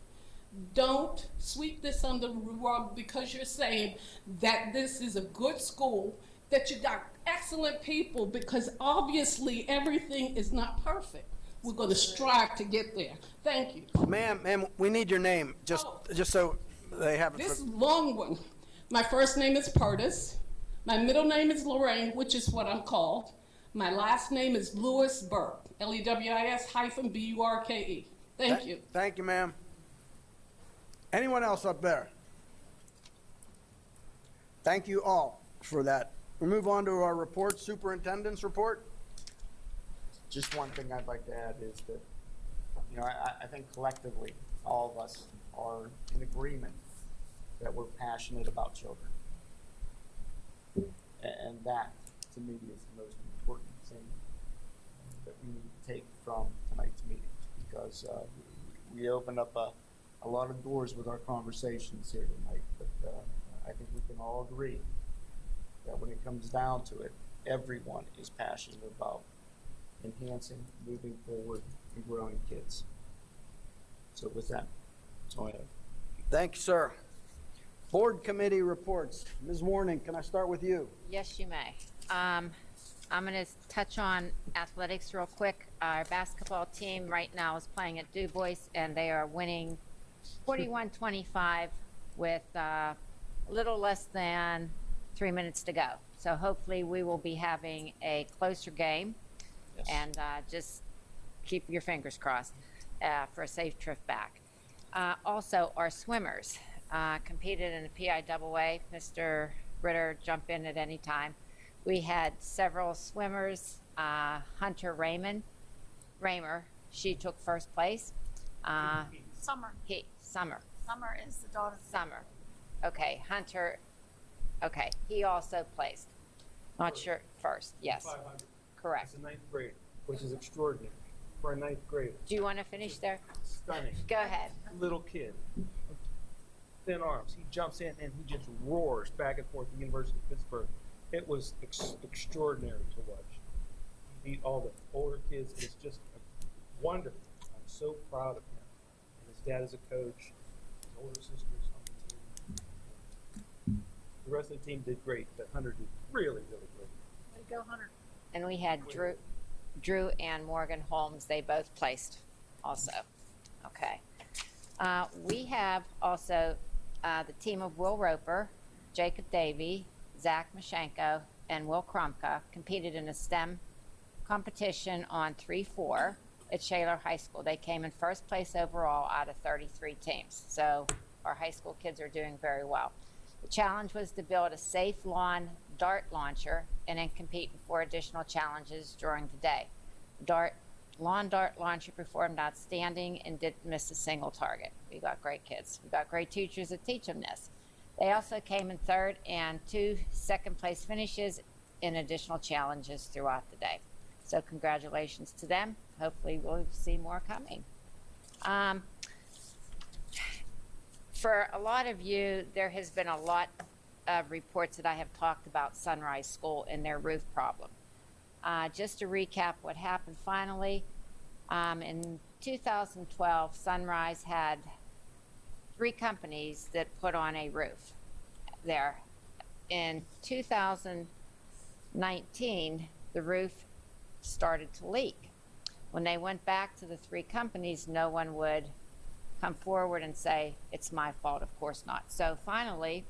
Don't sweep this under the rug because you're saying that this is a good school, that you got excellent people, because obviously everything is not perfect. We're going to strive to get there. Thank you. Ma'am, we need your name, just so they have it. This long one. My first name is Purtis. My middle name is Lorraine, which is what I'm called. My last name is Lewis Burke, Lewis-Burke. Thank you. Thank you, ma'am. Anyone else up there? Thank you all for that. We move on to our report, superintendent's report. Just one thing I'd like to add is that, I think collectively, all of us are in agreement that we're passionate about children. And that, to me, is the most important thing that we need to take from tonight's meeting, because we opened up a lot of doors with our conversations here tonight, but I think we can all agree that when it comes down to it, everyone is passionate about enhancing, moving forward, and growing kids. So with that, that's all I have. Thank you, sir. Board committee reports. Ms. Warning, can I start with you? Yes, you may. I'm going to touch on athletics real quick. Our basketball team right now is playing at Du Bois, and they are winning 41-25 with a little less than 3 minutes to go. So hopefully we will be having a closer game. Yes. And just keep your fingers crossed for a safe trip back. Also, our swimmers competed in the PIAA. Mr. Ritter, jump in at any time. We had several swimmers. Hunter Raymer, she took first place. Summer. Summer. Summer is the daughter. Summer. Okay, Hunter. Okay, he also placed. Not sure. First, yes. 500. Correct. It's a ninth grader, which is extraordinary for a ninth grader. Do you want to finish there? Stunning. Go ahead. Little kid. Thin arms. He jumps in and he just roars back and forth at the University of Pittsburgh. It was extraordinary to watch. He beat all the older kids. It's just wonderful. I'm so proud of him. And his dad is a coach. His older sister's on the team. The rest of the team did great, but Hunter did really, really great. Way to go, Hunter. And we had Drew and Morgan Holmes. They both placed also. Okay. We have also the team of Will Roper, Jacob Davey, Zach Mashenko, and Will Krumka competed in a STEM competition on 3-4 at Shaler High School. They came in first place overall out of 33 teams. So our high school kids are doing very well. The challenge was to build a safe lawn dart launcher and then compete in 4 additional challenges during the day. lawn dart launcher performed outstanding and didn't miss a single target. We got great kids. We got great teachers that teach them this. They also came in third and 2 second-place finishes in additional challenges throughout the day. So congratulations to them. Hopefully we'll see more coming. For a lot of you, there has been a lot of reports that I have talked about Sunrise School and their roof problem. Just to recap what happened finally, in 2012, Sunrise had 3 companies that put on a roof there. In 2019, the roof started to leak. When they went back to the 3 companies, no one would come forward and say, it's my fault. Of course not. So finally,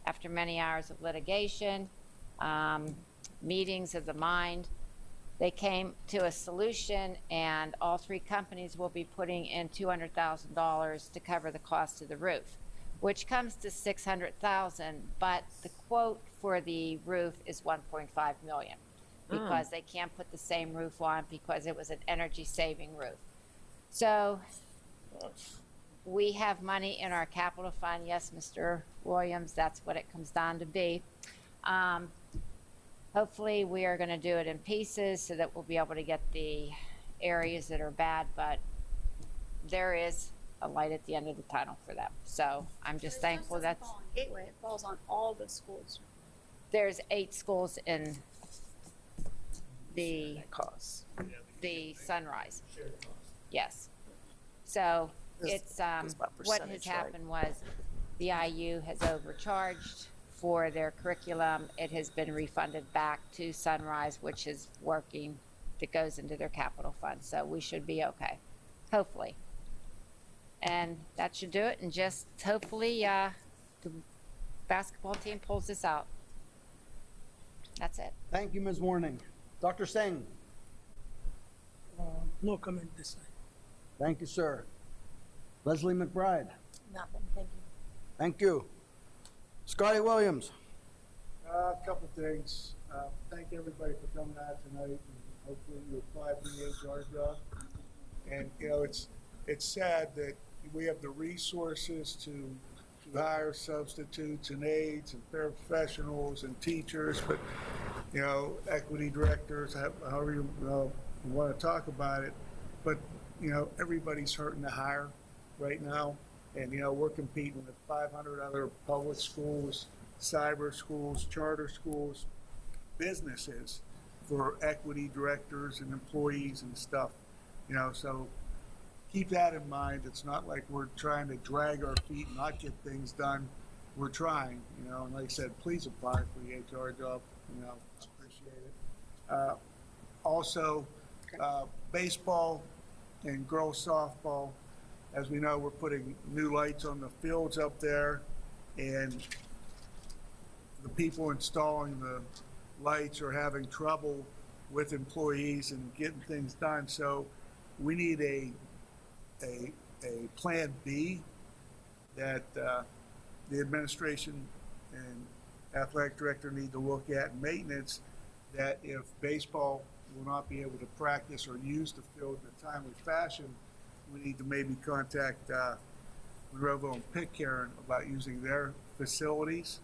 after many hours of litigation, meetings of the mind, they came to a solution, and all 3 companies will be putting in $200,000 to cover the cost of the roof, which comes to $600,000, but the quote for the roof is $1.5 million because they can't put the same roof on because it was an energy-saving roof. So we have money in our capital fund. Yes, Mr. Williams, that's what it comes down to be. Hopefully we are going to do it in pieces so that we'll be able to get the areas that are bad, but there is a light at the end of the tunnel for them. So I'm just thankful that Gateway, it falls on all the schools. there's 8 schools in the Sunrise. Yes. So it's what has happened was the IU has overcharged for their curriculum. It has been refunded back to Sunrise, which is working, that goes into their capital fund. So we should be okay, hopefully. And that should do it. And just hopefully the basketball team pulls this out. That's it. Thank you, Ms. Warning. Dr. Singh? No comment this side. Thank you, sir. Leslie McBride? Nothing, thank you. Thank you. Scotty Williams? A couple things. Thank everybody for coming out tonight, and hopefully you apply for the HR job. And, you know, it's sad that we have the resources to hire substitutes and aides and paraprofessionals and teachers, but, you know, equity directors, however you want to talk about it. But, you know, everybody's hurting to hire right now. And, you know, we're competing with 500 other public schools, cyber schools, charter schools, businesses for equity directors and employees and stuff. You know, so keep that in mind. It's not like we're trying to drag our feet and not get things done. We're trying, you know, and like I said, please apply for the HR job. You know, I appreciate it. Also, baseball and girls softball. As we know, we're putting new lights on the fields up there, and the people installing the lights are having trouble with employees and getting things done. So we need a plan B that the administration and athletic director need to look at, and maintenance, that if baseball will not be able to practice or use the field in a timely fashion, we need to maybe contact Monroeville and Pitcairn about using their facilities.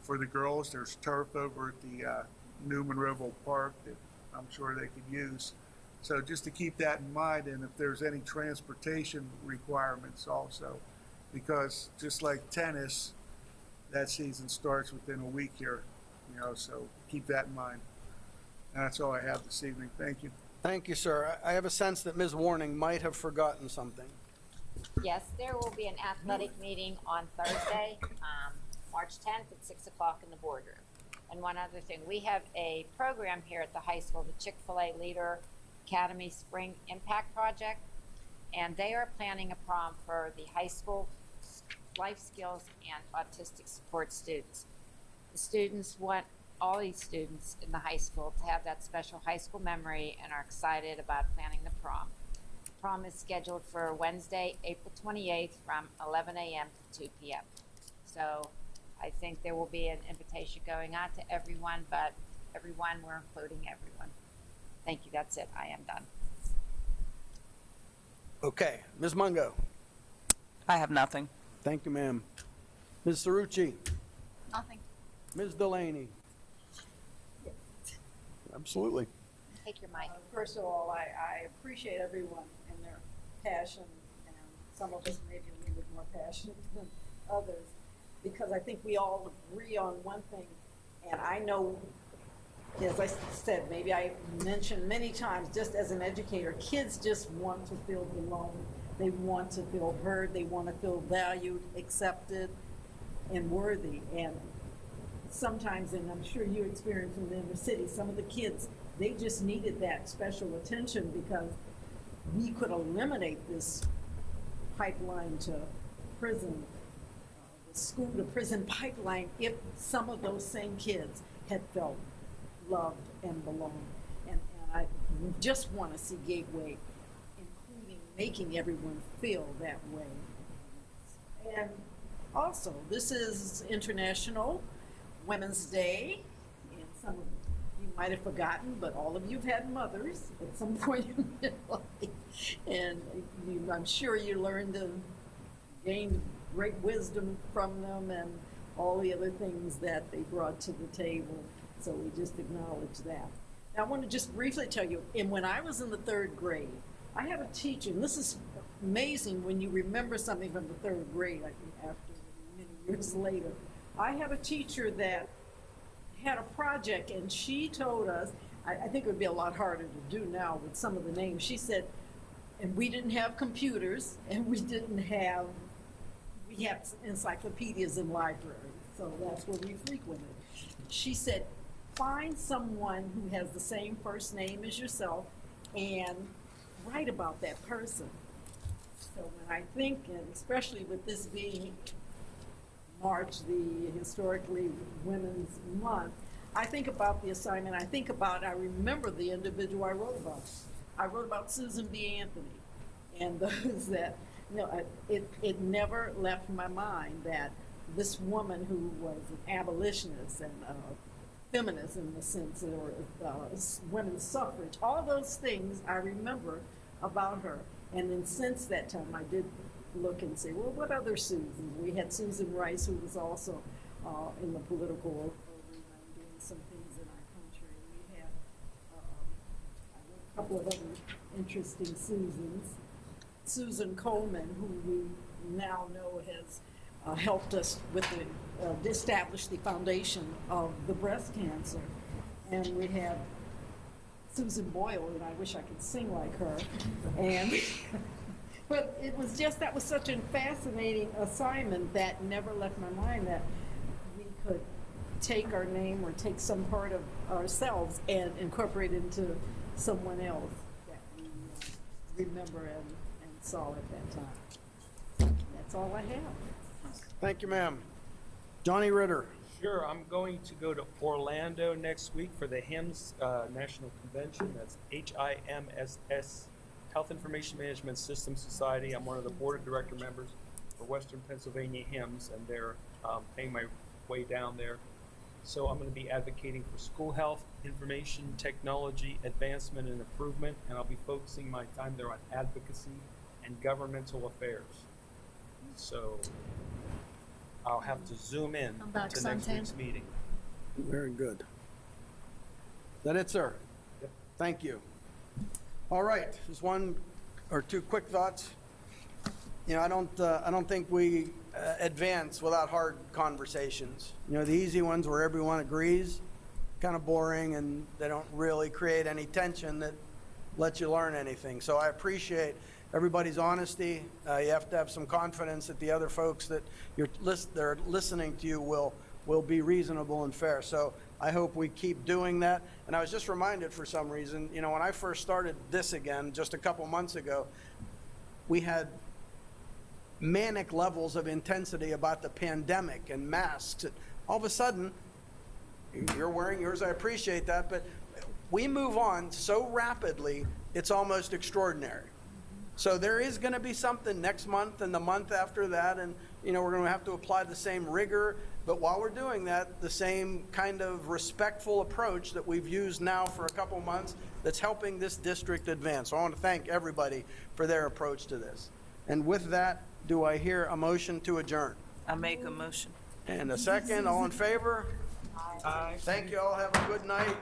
For the girls, there's turf over at the new Monroeville Park that I'm sure they could use. So just to keep that in mind, and if there's any transportation requirements also, because just like tennis, that season starts within a week here, you know, so keep that in mind. And that's all I have this evening. Thank you. Thank you, sir. I have a sense that Ms. Warning might have forgotten something. Yes, there will be an athletic meeting on Thursday, March 10th at 6 o'clock in the boardroom. And one other thing, we have a program here at the high school, the Chick-fil-A Leader Academy Spring Impact Project, and they are planning a prom for the high school life skills and autistic support students. The students want all these students in the high school to have that special high school memory and are excited about planning the prom. Prom is scheduled for Wednesday, April 28th from 11 a.m. to 2 p.m. So I think there will be an invitation going out to everyone, but everyone, we're including everyone. Thank you, that's it, I am done. Okay, Ms. Mungo. I have nothing. Thank you, ma'am. Ms. Cerrucci. Nothing. Ms. Delaney. Absolutely. Take your mic. First of all, I appreciate everyone and their passion, and some of us maybe a little bit more passionate than others, because I think we all agree on one thing, and I know, as I said, maybe I mentioned many times, just as an educator, kids just want to feel belong. They want to feel heard. They want to feel valued, accepted, and worthy. And sometimes, and I'm sure you experience in the inner city, some of the kids, they just needed that special attention, because we could eliminate this pipeline to prison, the school to prison pipeline, if some of those same kids had felt loved and belonged. And I just want to see Gateway including making everyone feel that way. And also, this is International Women's Day, and some of you might have forgotten, but all of you have had mothers at some point in your life, and I'm sure you learned and gained great wisdom from them and all the other things that they brought to the table. So we just acknowledge that. Now, I want to just briefly tell you, and when I was in the 3rd grade, I had a teacher, and this is amazing when you remember something from the 3rd grade, I think after many years later. I had a teacher that had a project, and she told us, I think it would be a lot harder to do now with some of the names. She said, and we didn't have computers, and we had encyclopedias in libraries, so that's where we frequented. She said, find someone who has the same first name as yourself and write about that person. So when I think, and especially with this being March, the historically Women's Month, I think about the assignment. I remember the individual I wrote about. I wrote about Susan B. Anthony, and those that, it never left my mind that this woman who was an abolitionist and feminist in the sense, or women's suffrage, all those things I remember about her. And then since that time, I did look and say, well, what other Susans? We had Susan Rice, who was also in the political arena doing some things in our country. We had a couple of other interesting Susans. Susan Coleman, who we now know has helped us with the establish the foundation of the breast cancer. And we have Susan Boyle, and I wish I could sing like her. And but it was just, that was such a fascinating assignment that never left my mind, that we could take our name or take some part of ourselves and incorporate it into someone else that we remember and saw at that time. That's all I have. Thank you, ma'am. Johnny Ritter. Sure, I'm going to go to Orlando next week for the HIMSS National Convention. That's HIMSS, Health Information Management System Society. I'm one of the board of director members for Western Pennsylvania HIMSS, and they're paying my way down there. So I'm going to be advocating for school health, information, technology, advancement, and improvement, and I'll be focusing my time there on advocacy and governmental affairs. So I'll have to zoom in to next week's meeting. Very good. Is that it, sir? Yep. Thank you. All right, just one or two quick thoughts. You know, I don't think we advance without hard conversations. You know, the easy ones where everyone agrees, kind of boring, and they don't really create any tension that lets you learn anything. So I appreciate everybody's honesty. You have to have some confidence that the other folks that they're listening to you will be reasonable and fair. So I hope we keep doing that. And I was just reminded for some reason, you know, when I first started this again, just a couple months ago, we had manic levels of intensity about the pandemic and masks. All of a sudden, you're wearing yours, I appreciate that, but we move on so rapidly, it's almost extraordinary. So there is going to be something next month and the month after that, and, you know, we're going to have to apply the same rigor, but while we're doing that, the same kind of respectful approach that we've used now for a couple months that's helping this district advance. So I want to thank everybody for their approach to this. And with that, do I hear a motion to adjourn? I make a motion. And a second, all in favor? Aye. Thank you all, have a good night.